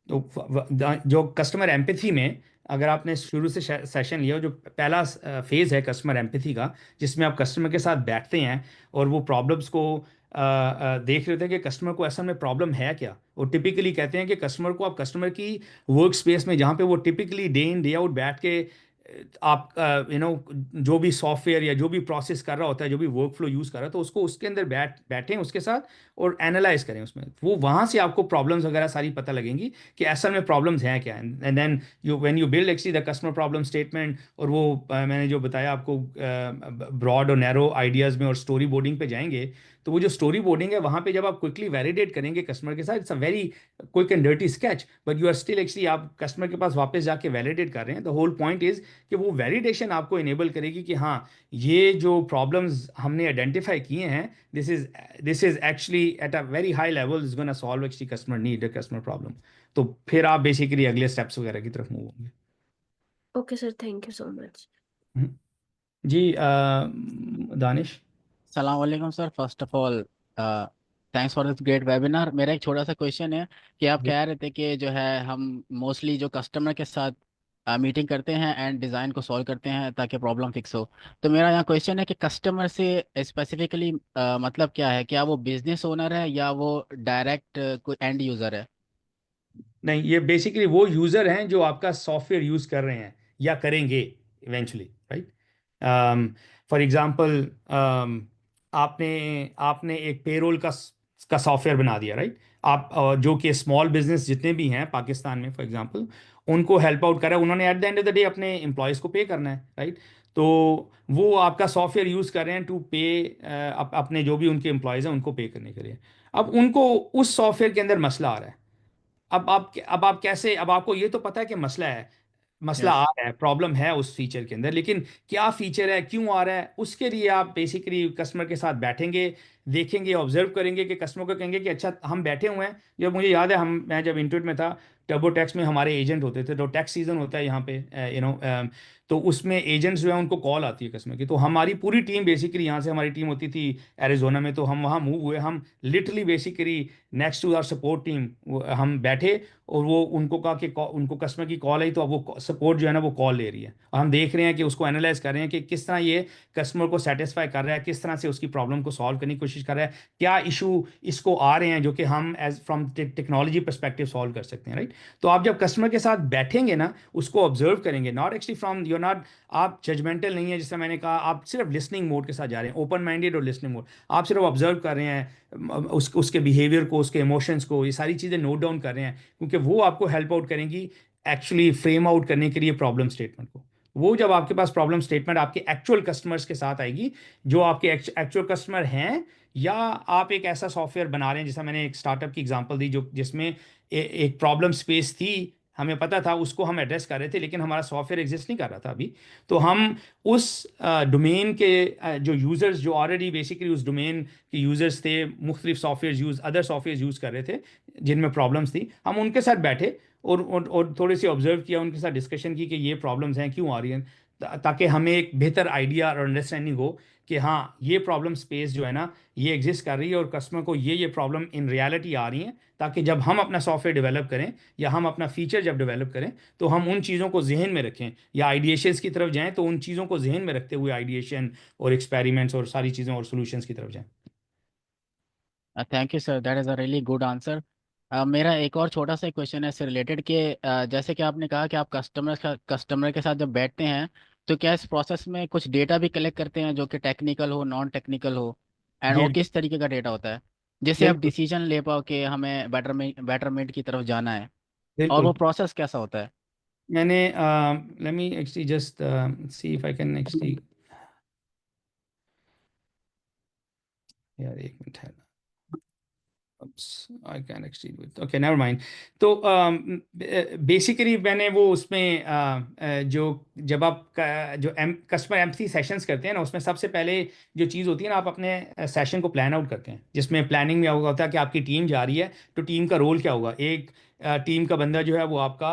[SPEAKER 2] तो जो कस्टमर एम्पैथी में, अगर आपने शुरू से सेशन लिया हो, जो पहला फेज है कस्टमर एम्पैथी का, जिसमें आप कस्टमर के साथ बैठते हैं और वो प्रॉब्लम्स को देख रहे होते हैं कि कस्टमर को असल में प्रॉब्लम है क्या। और टिपिकली कहते हैं कि कस्टमर को, आप कस्टमर की वर्क स्पेस में जहाँ पे वो typically day in day out बैठ के आप जो भी सॉफ्टवेयर या जो भी प्रोसेस कर रहा होता है, जो भी वर्क फ्लो यूज़ कर रहा है, तो उसको उसके अंदर बैठें उसके साथ और एनालाइज करें उसमें, वो वहाँ से आपको प्रॉब्लम्स वगैरह सारी पता लगेंगी कि असल में प्रॉब्लम्स हैं क्या। And then you when you build actually the customer problem statement, और वो मैंने जो बताया आपको ब्रॉड और नैरो आइडियाज़ में और स्टोरी बोर्डिंग पे जाएंगे, तो वो जो स्टोरी बोर्डिंग है वहाँ पे जब आप क्विकली वैलिडेट करेंगे कस्टमर के साथ, it's a very quick and dirty sketch, but you are still actually आप कस्टमर के पास वापस जाके वैलिडेट कर रहे हैं। द होल पॉइंट इज कि वो वैलिडेशन आपको इनेबल करेगी कि हाँ, ये जो प्रॉब्लम्स हमने आइडेंटिफाई किए हैं, this is actually at a very high level is gonna solve actually customer need, customer problem. तो फिर आप बेसिकली अगले स्टेप्स वगैरह की तरफ मूव होंगे।
[SPEAKER 7] Okay sir, thank you so much.
[SPEAKER 2] हम्म। जी दानिश।
[SPEAKER 8] सलाम वालेकुम sir, first of all thanks for this great webinar. मेरा एक छोटा सा क्वेश्चन है कि आप
[SPEAKER 2] जी।
[SPEAKER 8] कह रहे थे कि जो है हम मोस्टली जो कस्टमर के साथ मीटिंग करते हैं एंड डिज़ाइन को सॉल्व करते हैं ताकि प्रॉब्लम फिक्स हो। तो मेरा यहाँ क्वेश्चन है कि कस्टमर से स्पेसिफिकली मतलब क्या है, क्या वो बिजनेस ओनर है या वो डायरेक्ट कोई एंड यूज़र है?
[SPEAKER 2] नहीं, ये बेसिकली वो यूज़र हैं जो आपका सॉफ्टवेयर यूज़ कर रहे हैं या करेंगे इवेंचुअली, राइट। फॉर एग्जांपल, आपने आपने एक पेरोल का सॉफ्टवेयर बना दिया, राइट। आप जो कि स्मॉल बिजनेस जितने भी हैं पाकिस्तान में फॉर एग्जांपल, उनको हेल्प आउट करा, उन्होंने eight the end of the day अपने एम्प्लॉयज़ को पे करना है, राइट। तो वो आपका सॉफ्टवेयर यूज़ कर रहे हैं टू पे अपने जो भी उनके एम्प्लॉयज़ हैं उनको पे करने के लिए। अब उनको उस सॉफ्टवेयर के अंदर मसला आ रहा है। अब आप कैसे, अब आपको ये तो पता है कि मसला है, मसला आ
[SPEAKER 8] यस।
[SPEAKER 2] रहा है, प्रॉब्लम है उस फीचर के अंदर, लेकिन क्या फीचर है, क्यों आ रहा है, उसके लिए आप बेसिकली कस्टमर के साथ बैठेंगे, देखेंगे, ऑब्जर्व करेंगे कि कस्टमर को कहेंगे कि अच्छा हम बैठे हुए हैं। जब मुझे याद है, मैं जब इंटरव्यू में था, टर्बो टैक्स में हमारे एजेंट होते थे, तो टैक्स सीजन होता है यहाँ पे, तो उसमें एजेंट्स जो है उनको कॉल आती है कस्टमर की, तो हमारी पूरी टीम बेसिकली, यहाँ से हमारी टीम होती थी एरिजोना में, तो हम वहाँ मूव हुए, हम literally basically next to our support team हम बैठे, और वो उनको कहा कि उनको कस्टमर की कॉल आई, तो अब वो सपोर्ट जो है ना वो कॉल ले रही है, और हम देख रहे हैं कि उसको एनालाइज कर रहे हैं कि किस तरह ये कस्टमर को सेटिस्फाई कर रहा है, किस तरह से उसकी प्रॉब्लम को सॉल्व करने की कोशिश कर रहा है, क्या इशू इसको आ रहे हैं जो कि हम as from technology perspective solve कर सकते हैं, राइट। तो आप जब कस्टमर के साथ बैठेंगे ना, उसको ऑब्जर्व करेंगे, not actually from you're not, आप जजमेंटल नहीं है, जैसे मैंने कहा, आप सिर्फ लिसनिंग मोड के साथ जा रहे हैं, ओपन माइंडेड और लिसनिंग मोड, आप सिर्फ ऑब्जर्व कर रहे हैं उसके बिहेवियर को, उसके इमोशंस को, ये सारी चीज़ें नोट डाउन कर रहे हैं, क्योंकि वो आपको हेल्प आउट करेंगी एक्चुअली फ्रेम आउट करने के लिए प्रॉब्लम स्टेटमेंट को। वो जब आपके पास प्रॉब्लम स्टेटमेंट आपके एक्चुअल कस्टमर्स के साथ आएगी, जो आपके एक्चुअल कस्टमर हैं, या आप एक ऐसा सॉफ्टवेयर बना रहे हैं, जैसा मैंने एक स्टार्टअप की एग्जांपल दी, जो जिसमें एक प्रॉब्लम स्पेस थी, हमें पता था, उसको हम एड्रेस कर रहे थे, लेकिन हमारा सॉफ्टवेयर एग्जिस्ट नहीं कर रहा था अभी, तो हम उस डोमेन के जो यूज़र्स, जो ऑलरेडी बेसिकली उस डोमेन के यूज़र्स थे, मुख्तलिफ सॉफ्टवेयर अदर सॉफ्टवेयर यूज़ कर रहे थे जिनमें प्रॉब्लम्स थी, हम उनके साथ बैठे और थोड़ी सी ऑब्जर्व किया, उनके साथ डिस्कशन की कि ये प्रॉब्लम्स हैं, क्यों आ रही हैं, ताकि हमें एक बेहतर आइडिया और अंडरस्टैंडिंग हो कि हाँ, ये प्रॉब्लम स्पेस जो है ना, ये एग्जिस्ट कर रही है, और कस्टमर को ये प्रॉब्लम इन रियलिटी आ रही हैं, ताकि जब हम अपना सॉफ्टवेयर डेवलप करें या हम अपना फीचर जब डेवलप करें, तो हम उन चीज़ों को जहन में रखें, या आइडिएशंस की तरफ जाएं तो उन चीज़ों को जहन में रखते हुए आइडिएशन और एक्सपेरिमेंट्स और सारी चीज़ें और सॉल्यूशंस की तरफ जाएं।
[SPEAKER 8] Thank you sir, that is a really good answer. मेरा एक और छोटा सा क्वेश्चन है इससे रिलेटेड कि जैसे कि आपने कहा कि आप कस्टमर के साथ जब बैठते हैं, तो क्या इस प्रोसेस में कुछ डेटा भी कलेक्ट करते हैं जो कि टेक्निकल हो, नॉन टेक्निकल हो, एंड वो
[SPEAKER 2] जी
[SPEAKER 8] किस तरीके का डेटा होता है जिससे आप
[SPEAKER 2] बिल्कुल,
[SPEAKER 8] डिसीजन ले पाओ कि हमें बेटरमेंट की तरफ जाना है, और
[SPEAKER 2] बिल्कुल।
[SPEAKER 8] वो प्रोसेस कैसा होता है?
[SPEAKER 2] मैंने let me actually just see if I can actually, यार एक मिनट है, I can actually do it, okay never mind. तो बेसिकली मैंने वो उसमें जो जब आप जो कस्टमर एम्पैथी सेशंस करते हैं ना, उसमें सबसे पहले जो चीज़ होती है ना, आप अपने सेशन को प्लान आउट करते हैं, जिसमें प्लानिंग में होता है कि आपकी टीम जा रही है, तो टीम का रोल क्या होगा। एक टीम का बंदा जो है वो आपका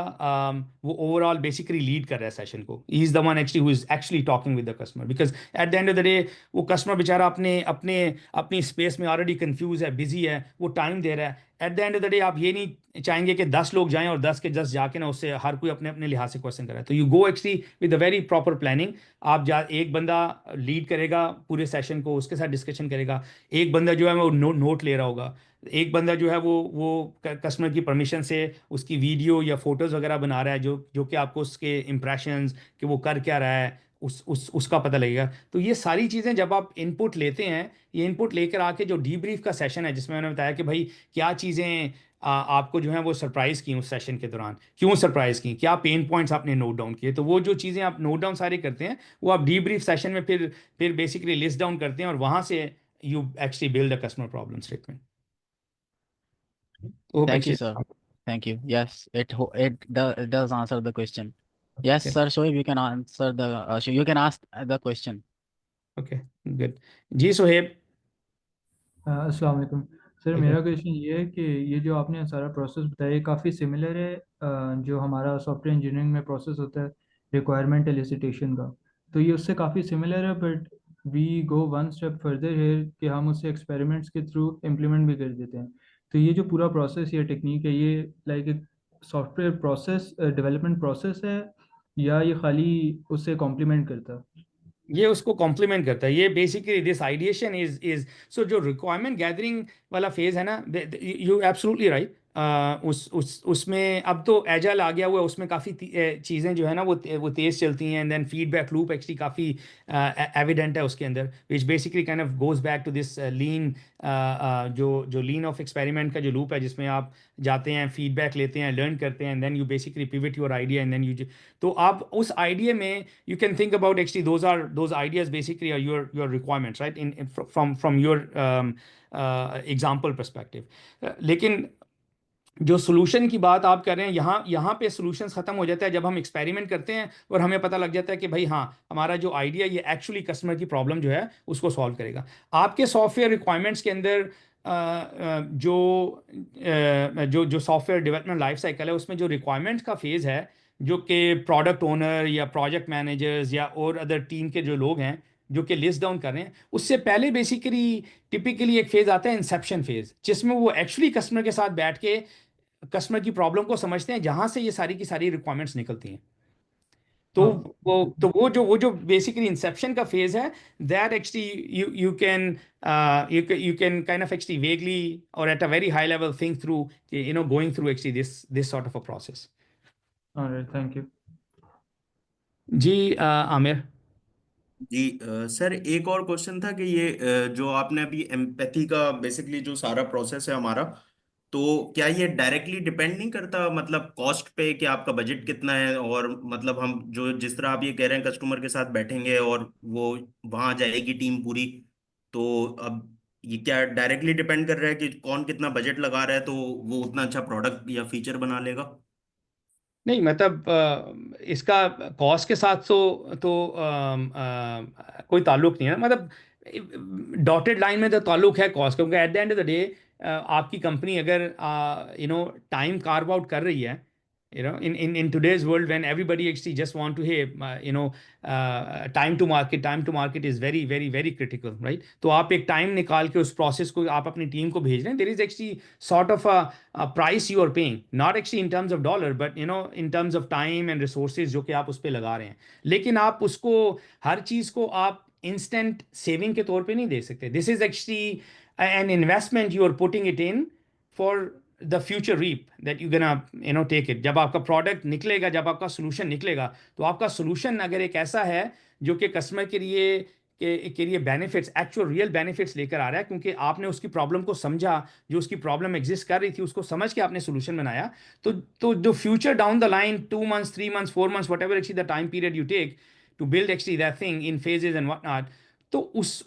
[SPEAKER 2] वो ओवरऑल बेसिकली लीड कर रहा है सेशन को. He is the one actually who is actually talking with the customer, because at the end of the day वो कस्टमर बेचारा अपने अपने अपनी स्पेस में ऑलरेडी कंफ्यूज है, बिजी है, वो टाइम दे रहा है. At the end of the day आप ये नहीं चाहेंगे कि 10 लोग जाएं और 10 के 10 जाके ना उससे हर कोई अपने अपने लिहाज से क्वेश्चन करे. तो you go actually with a very proper planning. आप जा एक बंदा लीड करेगा पूरे सेशन को, उसके साथ डिस्कशन करेगा. एक बंदा जो है वो नोट ले रहा होगा. एक बंदा जो है वो कस्टमर की परमिशन से उसकी वीडियो या फोटोज़ वगैरह बना रहा है, जो जो कि आपको उसके इम्प्रेशंस कि वो कर क्या रहा है उसका पता लगेगा. तो ये सारी चीज़ें जब आप इनपुट लेते हैं, ये इनपुट लेकर आके जो डीब्रीफ का सेशन है जिसमें मैंने बताया कि भाई क्या चीज़ें आपको जो है वो सरप्राइज़ की उस सेशन के दौरान, क्यों सरप्राइज़ की, क्या पेन पॉइंट्स आपने नोट डाउन किए, तो वो जो चीज़ें आप नोट डाउन सारी करते हैं वो आप डीब्रीफ सेशन में फिर बेसिकली लिस्ट डाउन करते हैं और वहाँ से you actually build a customer problem statement. Hope
[SPEAKER 8] Thank you,
[SPEAKER 2] actually.
[SPEAKER 8] sir. Thank you. Yes, it does answer the question. Yes,
[SPEAKER 2] Okay.
[SPEAKER 8] sir. Shoaib, you can answer you can ask the question.
[SPEAKER 2] Okay, good. जी सोहेब.
[SPEAKER 9] अस्सलाम वालेकुम सर,
[SPEAKER 2] Okay.
[SPEAKER 9] मेरा क्वेश्चन ये है कि ये जो आपने सारा प्रोसेस बताया ये काफ़ी सिमिलर है जो हमारा सॉफ्टवेयर इंजीनियरिंग में प्रोसेस होता है रिक्वायरमेंट एलिसिटेशन का. तो ये उससे काफ़ी सिमिलर है, but we go one step further है कि हम उसे एक्सपेरिमेंट्स के थ्रू इम्प्लीमेंट भी कर देते हैं. तो ये जो पूरा प्रोसेस या टेक्निक है ये लाइक एक सॉफ्टवेयर प्रोसेस डेवलपमेंट प्रोसेस है या ये खाली उससे कॉम्प्लीमेंट करता है?
[SPEAKER 2] ये उसको कॉम्प्लीमेंट करता है. ये basically this ideation is so जो रिक्वायरमेंट गैदरिंग वाला फेज है ना, यू एब्सोल्युटली राइट. उसमें अब तो एजाइल आ गया हुआ है, उसमें काफ़ी चीज़ें जो है ना वो तेज़ चलती हैं. And then feedback loop actually काफ़ी एविडेंट है उसके अंदर, which basically kind of goes back to this lean, जो लीन ऑफ एक्सपेरिमेंट का जो लूप है जिसमें आप जाते हैं, फीडबैक लेते हैं, लर्न करते हैं, and then you basically pivot your idea and then you. तो आप उस आइडिया में you can think about actually those ideas basically are your requirements, right, from your example perspective. लेकिन जो सोल्यूशन की बात आप कर रहे हैं, यहाँ पे सोल्यूशंस ख़त्म हो जाता है जब हम एक्सपेरिमेंट करते हैं और हमें पता लग जाता है कि भाई हाँ हमारा जो आइडिया ये एक्चुअली कस्टमर की प्रॉब्लम जो है उसको सॉल्व करेगा. आपके सॉफ्टवेयर रिक्वायरमेंट्स के अंदर जो सॉफ्टवेयर डेवलपमेंट लाइफ साइकिल है उसमें जो रिक्वायरमेंट्स का फेज़ है, जो कि प्रोडक्ट ओनर या प्रोजेक्ट मैनेजर्स या और अदर टीम के जो लोग हैं जो कि लिस्ट डाउन कर रहे हैं, उससे पहले बेसिकली टिपिकली एक फेज़ आता है इंसेप्शन फेज़, जिसमें वो एक्चुअली कस्टमर के साथ बैठ के कस्टमर की प्रॉब्लम को समझते हैं, जहां से ये सारी की सारी रिक्वायरमेंट्स निकलती हैं. तो वो जो बेसिकली इंसेप्शन का फेज है, that actually you can kind of actually vaguely or at a very high level think through, going through actually this sort of a process.
[SPEAKER 9] Alright, thank you.
[SPEAKER 2] जी आमिर.
[SPEAKER 5] जी सर, एक और क्वेश्चन था कि ये जो आपने अभी एम्पैथी का बेसिकली जो सारा प्रोसेस है हमारा, तो क्या ये डायरेक्टली डिपेंड नहीं करता मतलब कॉस्ट पे कि आपका बजट कितना है, और मतलब हम जो जिस तरह आप ये कह रहे हैं कस्टमर के साथ बैठेंगे और वो वहां जाएगी टीम पूरी, तो अब ये क्या डायरेक्टली डिपेंड कर रहा है कि कौन कितना बजट लगा रहा है तो वो उतना अच्छा प्रोडक्ट या फीचर बना लेगा?
[SPEAKER 2] नहीं मतलब इसका कॉस्ट के साथ तो कोई ताल्लुक नहीं है. मतलब डॉटेड लाइन में तो ताल्लुक है कॉस्ट, क्योंकि at the end of the day आपकी कंपनी अगर टाइम कार्व आउट कर रही है, in today's world when everybody actually just want to, hey, time to market is very very very critical, right? तो आप एक टाइम निकाल के उस प्रोसेस को आप अपनी टीम को भेज रहे हैं, there is actually sort of a price you are paying, not actually in terms of dollar but in terms of time and resources जो कि आप उस पर लगा रहे हैं. लेकिन आप उसको हर चीज़ को आप इंस्टेंट सेविंग के तौर पे नहीं दे सकते. This is actually an investment you are putting it in for the future reap that you gonna take it. जब आपका प्रोडक्ट निकलेगा, जब आपका सोल्यूशन निकलेगा, तो आपका सोल्यूशन अगर एक ऐसा है जो कि कस्टमर के लिए बेनिफिट्स, एक्चुअल रियल बेनिफिट्स लेकर आ रहा है, क्योंकि आपने उसकी प्रॉब्लम को समझा, जो उसकी प्रॉब्लम एग्जिस्ट कर रही थी उसको समझ के आपने सोल्यूशन बनाया, तो जो future down the line 2 months 3 months 4 months whatever actually the time period you take to build actually that thing in phases and whatnot, तो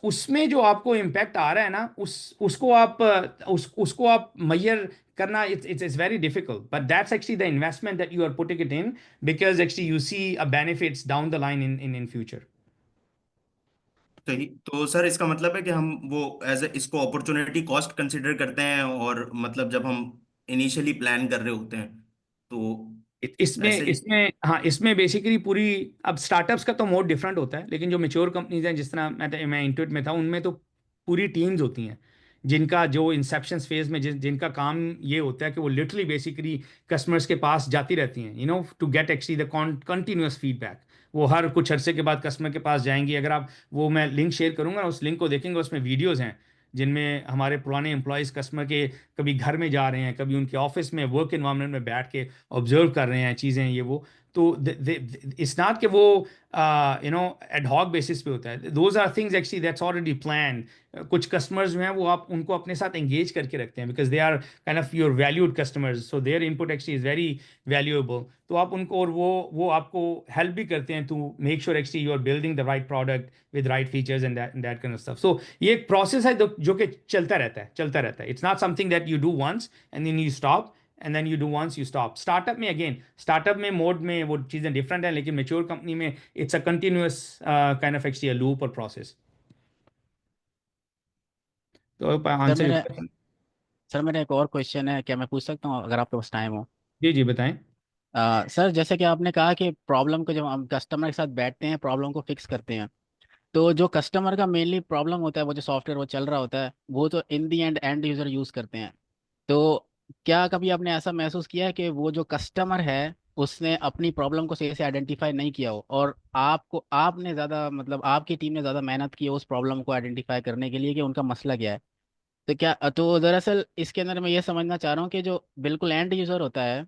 [SPEAKER 2] उसमें जो आपको इम्पैक्ट आ रहा है ना, उसको आप मैयर करना, it's very difficult, but that's actually the investment that you are putting it in because actually you see a benefits down the line in future.
[SPEAKER 5] तो सर इसका मतलब है कि हम वो एज इसको अपॉर्चुनिटी कॉस्ट कंसिडर करते हैं, और मतलब जब हम इनिशियली प्लान कर रहे होते हैं। तो
[SPEAKER 2] इसमें
[SPEAKER 5] ऐसे।
[SPEAKER 2] इसमें हाँ, इसमें बेसिकली पूरी, अब स्टार्टअप्स का तो मोड डिफरेंट होता है, लेकिन जो मेच्योर कंपनीज हैं, जिस तरह मैं इंटुइट में था, उनमें तो पूरी टीम्स होती हैं जिनका जो इंसेप्शन फेज में जिनका काम ये होता है कि वो लिटरली बेसिकली कस्टमर्स के पास जाती रहती हैं, to get actually the continuous feedback. वो हर कुछ अरसे के बाद कस्टमर के पास जाएंगी। अगर आप वो, मैं लिंक शेयर करूंगा, उस लिंक को देखेंगे, उसमें वीडियोस हैं जिनमें हमारे पुराने एम्प्लॉयज़ कस्टमर के कभी घर में जा रहे हैं, कभी उनके ऑफिस में वर्क एनवायरनमेंट में बैठ के ऑब्जर्व कर रहे हैं चीज़ें, ये वो। तो इट्स नॉट कि वो एड हॉक बेसिस पे होता है। Those are things actually that's already plan. कुछ कस्टमर्स जो हैं वो आप उनको अपने साथ एंगेज करके रखते हैं, because they are kind of your valued customers, so their input actually is very valuable. तो आप उनको, और वो आपको हेल्प भी करते हैं to make sure actually you are building the right product with right features and that kind of stuff. So ये एक प्रोसेस है जो कि चलता रहता है। It's not something that you do once and then you stop and then you do once you stop. Startup में, अगेन स्टार्टअप में मोड में वो चीज़ें डिफरेंट हैं, लेकिन मेच्योर कंपनी में it's a continuous kind of actually loop और प्रोसेस। तो
[SPEAKER 8] सर
[SPEAKER 2] आंसर योर
[SPEAKER 8] मेरा
[SPEAKER 2] क्वेश्चन।
[SPEAKER 8] सर मेरा एक और क्वेश्चन है, क्या मैं पूछ सकता हूँ अगर आपके पास टाइम हो?
[SPEAKER 2] जी जी बताएं।
[SPEAKER 8] सर जैसे कि आपने कहा कि प्रॉब्लम को जब हम कस्टमर के साथ बैठते हैं प्रॉब्लम को फिक्स करते हैं, तो जो कस्टमर का मेनली प्रॉब्लम होता है वो जो सॉफ्टवेयर वो चल रहा होता है वो तो इन दी एंड यूज़र यूज़ करते हैं। तो क्या कभी आपने ऐसा महसूस किया है कि वो जो कस्टमर है उसने अपनी प्रॉब्लम को सही से आइडेंटिफाई नहीं किया हो, और आपने ज़्यादा मतलब आपकी टीम ने ज़्यादा मेहनत की है उस प्रॉब्लम को आइडेंटिफाई करने के लिए कि उनका मसला क्या है? तो दरअसल इसके अंदर मैं ये समझना चाह रहा हूँ कि जो बिल्कुल एंड यूज़र होता है,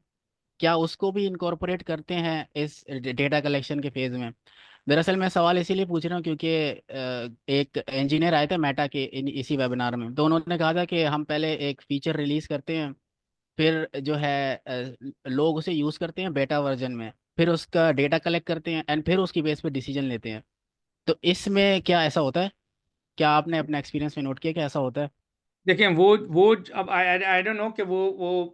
[SPEAKER 8] क्या उसको भी इनकॉर्पोरेट करते हैं इस डेटा कलेक्शन के फेज में? दरअसल मैं सवाल इसीलिए पूछ रहा हूँ क्योंकि एक इंजीनियर आए थे मेटा के इसी वेबिनार में, तो उन्होंने कहा था कि हम पहले एक फीचर रिलीज करते हैं, फिर जो है लोग उसे यूज़ करते हैं बेटा वर्जन में, फिर उसका डेटा कलेक्ट करते हैं एंड फिर उसकी बेस पे डिसीजन लेते हैं। तो इसमें क्या ऐसा होता है? क्या आपने अपने एक्सपीरियंस में नोट किया कि ऐसा होता है?
[SPEAKER 2] देखें, वो अब आई डोंट नो कि वो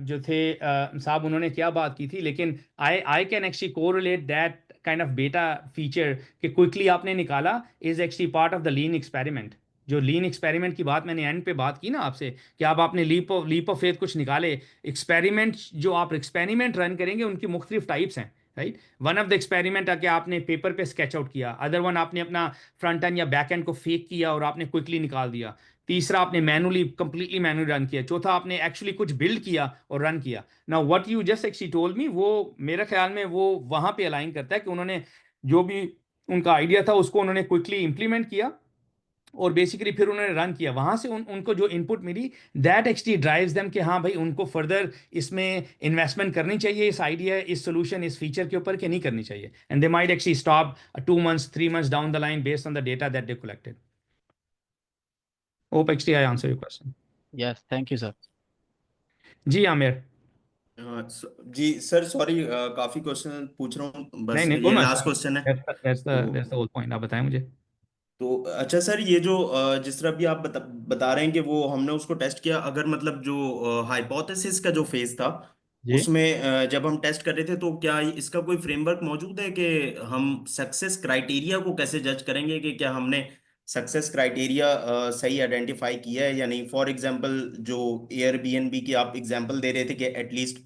[SPEAKER 2] जो थे साहब, उन्होंने क्या बात की थी, लेकिन I can actually correlate that kind of बेटा फीचर कि क्विकली आपने निकाला is actually part of the lean experiment. जो लीन एक्सपेरिमेंट की बात मैंने एंड पे बात की ना आपसे, कि अब आपने लीप ऑफ फेथ कुछ निकाले। एक्सपेरिमेंट, जो आप एक्सपेरिमेंट रन करेंगे उनकी मुख्तलिफ टाइप्स हैं, right. One of the experiment आके आपने पेपर पे स्केच आउट किया, अदर वन आपने अपना फ्रंट एंड या बैक एंड को फेक किया और आपने क्विकली निकाल दिया, तीसरा आपने मैनुअली कंप्लीटली मैनुअली रन किया, चौथा आपने एक्चुअली कुछ बिल्ड किया और रन किया। Now what you just actually told me, वो मेरे ख्याल में वो वहां पे अलाइन करता है कि उन्होंने जो भी उनका आइडिया था उसको उन्होंने क्विकली इंप्लीमेंट किया और बेसिकली फिर उन्होंने रन किया। वहां से उनको जो इनपुट मिली, दैट एक्चुअली ड्राइव्स देम कि हाँ भाई, उनको फर्दर इसमें इन्वेस्टमेंट करनी चाहिए, इस आइडिया, इस सोल्यूशन, इस फीचर के ऊपर, कि नहीं करनी चाहिए। And they might actually stop 2 months 3 months down the line based on the data that they collected. Hope actually I answer your question.
[SPEAKER 8] Yes, thank you sir.
[SPEAKER 2] जी आमिर।
[SPEAKER 5] जी सर, सॉरी, काफी क्वेश्चन पूछ रहा हूँ,
[SPEAKER 2] नहीं
[SPEAKER 5] बस
[SPEAKER 2] नहीं,
[SPEAKER 5] ये
[SPEAKER 2] कोई
[SPEAKER 5] लास्ट
[SPEAKER 2] मसला
[SPEAKER 5] क्वेश्चन है।
[SPEAKER 2] नहीं,
[SPEAKER 5] तो
[SPEAKER 2] दैट्स द होल पॉइंट। आप बताएं मुझे।
[SPEAKER 5] तो अच्छा सर, ये जो जिस तरह भी आप बता रहे हैं कि वो हमने उसको टेस्ट किया, अगर मतलब जो हाइपोथेसिस का जो फेज था
[SPEAKER 2] जी।
[SPEAKER 5] उसमें जब हम टेस्ट कर रहे थे, तो क्या इसका कोई फ्रेमवर्क मौजूद है कि हम सक्सेस क्राइटेरिया को कैसे जज करेंगे कि क्या हमने सक्सेस क्राइटेरिया सही आइडेंटिफाई किया है या नहीं? फॉर एग्जांपल, जो एयरबीएनबी की आप एग्जांपल दे रहे थे कि एटलीस्ट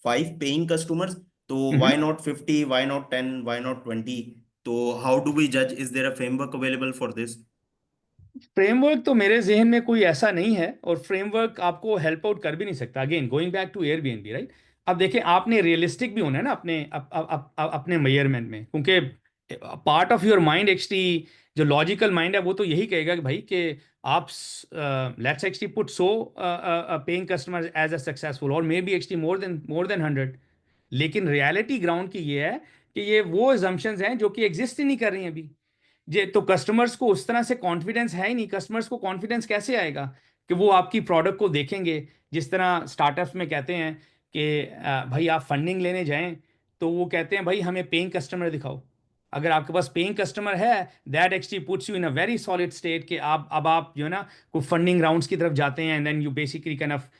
[SPEAKER 5] 5 पेइंग कस्टमर्स, तो why not 50, why not 10, why not 20? तो हाउ डू वी जज? Is there a framework available for this?
[SPEAKER 2] Framework तो मेरे जहन में कोई ऐसा नहीं है, और फ्रेमवर्क आपको हेल्प आउट कर भी नहीं सकता। Again going back to Airbnb, right. अब देखें, आपने रियलिस्टिक भी होना है ना अपने मेजरमेंट में, क्योंकि part of your mind actually, जो लॉजिकल माइंड है वो तो यही कहेगा कि भाई कि आप let's actually put paying customer as a successful, और maybe actually more than 100। लेकिन रियलिटी ग्राउंड की ये है कि ये वो assumptions हैं जो कि एग्जिस्ट ही नहीं कर रही हैं अभी। ये तो कस्टमर्स को उस तरह से कॉन्फिडेंस है ही नहीं। कस्टमर्स को कॉन्फिडेंस कैसे आएगा कि वो आपकी प्रोडक्ट को देखेंगे? जिस तरह स्टार्टअप्स में कहते हैं कि भाई आप फंडिंग लेने जाएं, तो वो कहते हैं भाई हमें पेइंग कस्टमर दिखाओ। अगर आपके पास पेइंग कस्टमर है, that actually puts you in a very solid state कि आप जो है ना कोई फंडिंग राउंड्स की तरफ जाते हैं, and then you basically kind of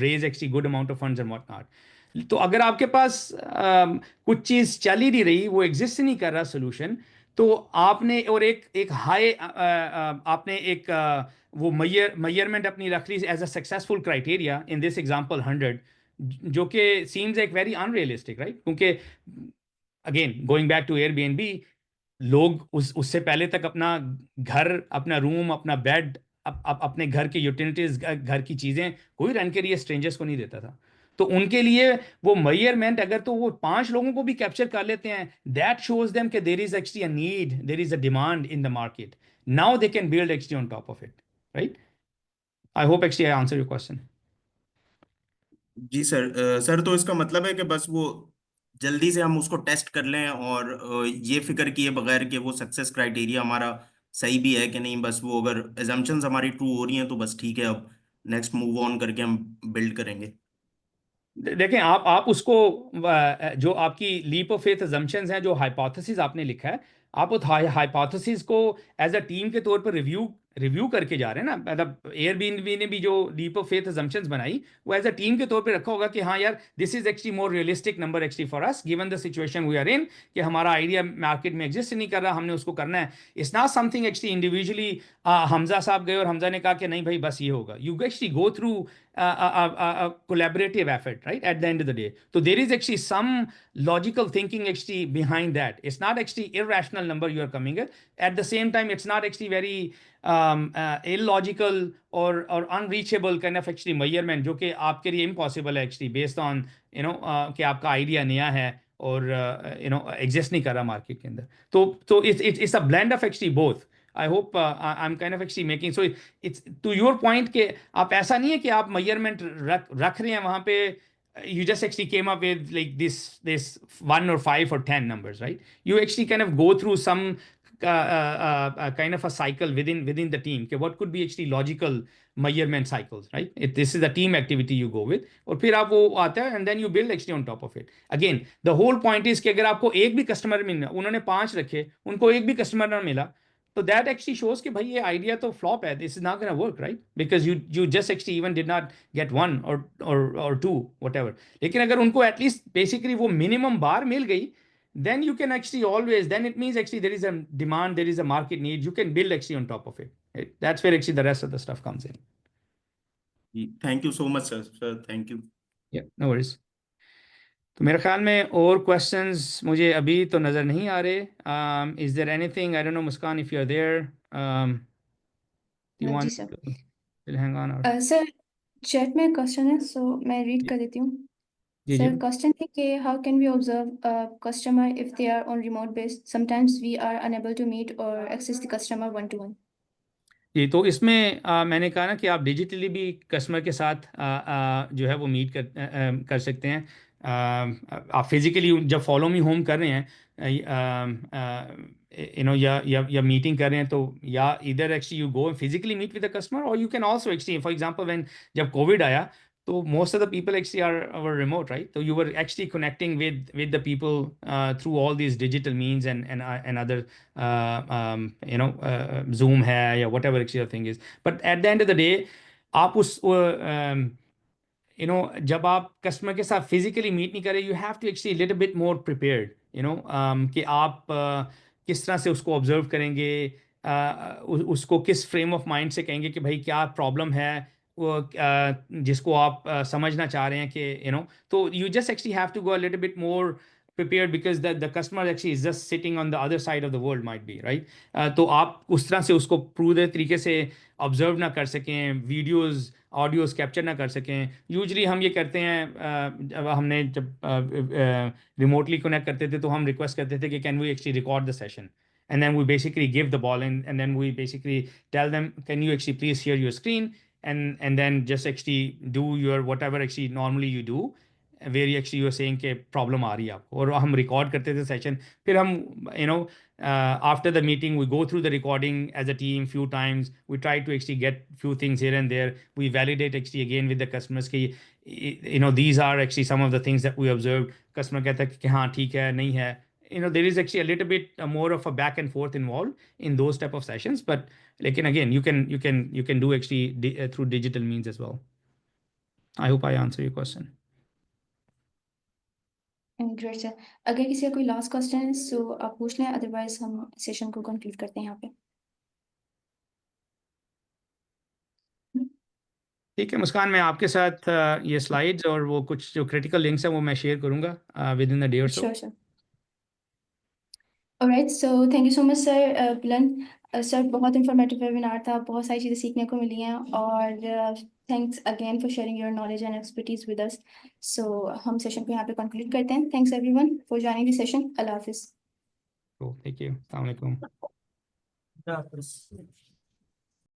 [SPEAKER 2] raise actually good amount of funds and what not. तो अगर आपके पास कुछ चीज़ चल ही नहीं रही, वो एग्जिस्ट नहीं कर रहा सोल्यूशन, तो आपने और एक एक हाई आपने एक वो measurement अपनी रख ली as a successful criteria in this example 100, जो कि सीम्स एक वेरी अनरियलिस्टिक, राइट? क्योंकि again going back to Airbnb, लोग उससे पहले तक अपना घर, अपना रूम, अपना बेड, अपने घर के यूटिलिटीज, घर की चीजें कोई रन के लिए स्ट्रेंजर्स को नहीं देता था। तो उनके लिए वो मेजरमेंट अगर तो वो 5 लोगों को भी कैप्चर कर लेते हैं, दैट शोज देम कि there is actually a need, there is a demand in the market, now they can build actually on top of it, right? I hope actually I answer your question.
[SPEAKER 5] जी सर। सर तो इसका मतलब है कि बस वो जल्दी से हम उसको टेस्ट कर लें और ये फिक्र किए बगैर कि वो सक्सेस क्राइटेरिया हमारा सही भी है कि नहीं, बस वो अगर एजम्पशंस हमारी ट्रू हो रही हैं तो बस ठीक है, अब नेक्स्ट मूव ऑन करके हम बिल्ड करेंगे।
[SPEAKER 2] देखें, आप उसको जो आपकी लीप ऑफ फेथ अजम्पशंस हैं, जो हाइपोथेसिस आपने लिखा है, आप उस हाइपोथेसिस को एज अ टीम के तौर पर रिव्यू करके जा रहे हैं ना। मतलब एयरबीएनबी ने भी जो लीप ऑफ फेथ अजम्पशंस बनाई, वो एज अ टीम के तौर पे रखा होगा कि हाँ यार, this is actually more realistic number actually for us given the situation we are in, कि हमारा आइडिया मार्केट में एग्जिस्ट नहीं कर रहा, हमने उसको करना है। It's not something actually individually Hamza साहब गए और हमजा ने कहा कि नहीं भाई बस ये होगा। You actually go through a collaborative effort, right? At the end of the day, so there is actually some logical thinking actually behind that. It's not actually irrational number you are coming at the same time, it's not actually very illogical or unreachable kind of actually measurement, जो कि आपके लिए impossible है actually based on कि आपका idea नया है और exist नहीं कर रहा market के अंदर। तो it's a blend of actually both. I hope I'm kind of actually making, so it's to your point कि आप ऐसा नहीं है कि आप measurement रख रहे हैं वहां पे, you just actually came up with like this 1 or 5 or 10 numbers, right? You actually kind of go through some kind of a cycle within the team, कि what could be actually logical measurement cycles, right? This is a team activity you go with, और फिर आप वो आता है and then you build actually on top of it. Again, the whole point is कि अगर आपको एक भी कस्टमर मिलना, उन्होंने 5 रखे, उनको एक भी कस्टमर ना मिला, तो that actually shows कि भाई ये आइडिया तो फ्लॉप है, this is not going to work, right? Because you just actually even did not get 1 or 2 whatever. लेकिन अगर उनको एटलीस्ट बेसिकली वो मिनिमम बार मिल गई, then you can actually always, then it means actually there is a demand, there is a market need, you can build actually on top of it, right? That's where actually the rest of the stuff comes in.
[SPEAKER 5] Thank you so much sir. Sir thank you.
[SPEAKER 2] Yeah, no worries. तो मेरे ख्याल में और क्वेश्चंस मुझे अभी तो नज़र नहीं आ रहे। Is there anything, I don't know Muskan, if you are there, you
[SPEAKER 1] जी
[SPEAKER 2] want
[SPEAKER 1] sir.
[SPEAKER 2] To hang on और
[SPEAKER 1] सर चैट में क्वेश्चन है, सो मैं रीड कर देती हूँ।
[SPEAKER 2] जी
[SPEAKER 1] सर क्वेश्चन है कि how can we observe customer if they are on remote based, sometimes we are unable to meet और एक्सेस द कस्टमर 1-to-1।
[SPEAKER 2] जी। तो इसमें मैंने कहा ना कि आप डिजिटली भी कस्टमर के साथ जो है वो मीट कर सकते हैं। आप फिजिकली जब फॉलो मी होम कर रहे हैं, या मीटिंग कर रहे हैं, तो या इधर actually you go physically meet with the customer, और you can also actually, for example when जब कोविड आया, तो most of the people actually are remote, right? So you were actually connecting with the people through all these digital means and other Zoom है या whatever actually the thing is. But at the end of the day, आप उस जब आप कस्टमर के साथ फिजिकली मीट नहीं करें, you have to actually little bit more prepared, कि आप किस तरह से उसको ऑब्जर्व करेंगे, उसको किस फ्रेम ऑफ माइंड से कहेंगे कि भाई क्या प्रॉब्लम है, वो जिसको आप समझना चाह रहे हैं कि तो you just actually have to go a little bit more prepared, because the customer actually is just sitting on the other side of the world might be, right? तो आप उस तरह से उसको पूरे तरीके से ऑब्जर्व ना कर सकें, वीडियोस ऑडियोस कैप्चर ना कर सकें। यूजली हम ये करते हैं, जब रिमोटली कनेक्ट करते थे तो हम रिक्वेस्ट करते थे कि can we actually record the session, and then we basically give the ball and then we basically tell them, can you actually please share your screen, and then just actually do your whatever actually normally you do, where you actually you're saying कि प्रॉब्लम आ रही है आपको, और हम रिकॉर्ड करते थे सेशन। फिर हम after the meeting we go through the recording as a team few times, we try to actually get few things here and there, we validate actually again with the customers कि these are actually some of the things that we observed, customer कहता है कि हाँ ठीक है, नहीं है, there is actually a little bit more of a back and forth involved in those type of sessions, but लेकिन again you can do actually through digital means as well. I hope I answer your question.
[SPEAKER 1] Great sir. अगर किसी का कोई लास्ट क्वेश्चन है सो आप पूछ लें, अदरवाइज हम सेशन को कंक्लूड करते हैं यहाँ पे।
[SPEAKER 2] ठीक है मुस्कान, मैं आपके साथ ये स्लाइड्स और वो कुछ जो क्रिटिकल लिंक्स हैं वो मैं शेयर करूंगा विद इन द डे और so.
[SPEAKER 1] Sure sir. Alright, so thank you so much sir Buland. Sir बहुत इंफॉर्मेटिव वेबिनार था, बहुत सारी चीज़ें सीखने को मिली हैं, और thanks again for sharing your knowledge and expertise with us. So हम सेशन को यहाँ पे कंक्लूड करते हैं। Thanks everyone for joining the session. अल्लाह हाफिज़।
[SPEAKER 2] थैंक यू, अस्सलाम वालेकुम।
[SPEAKER 9] Yeah.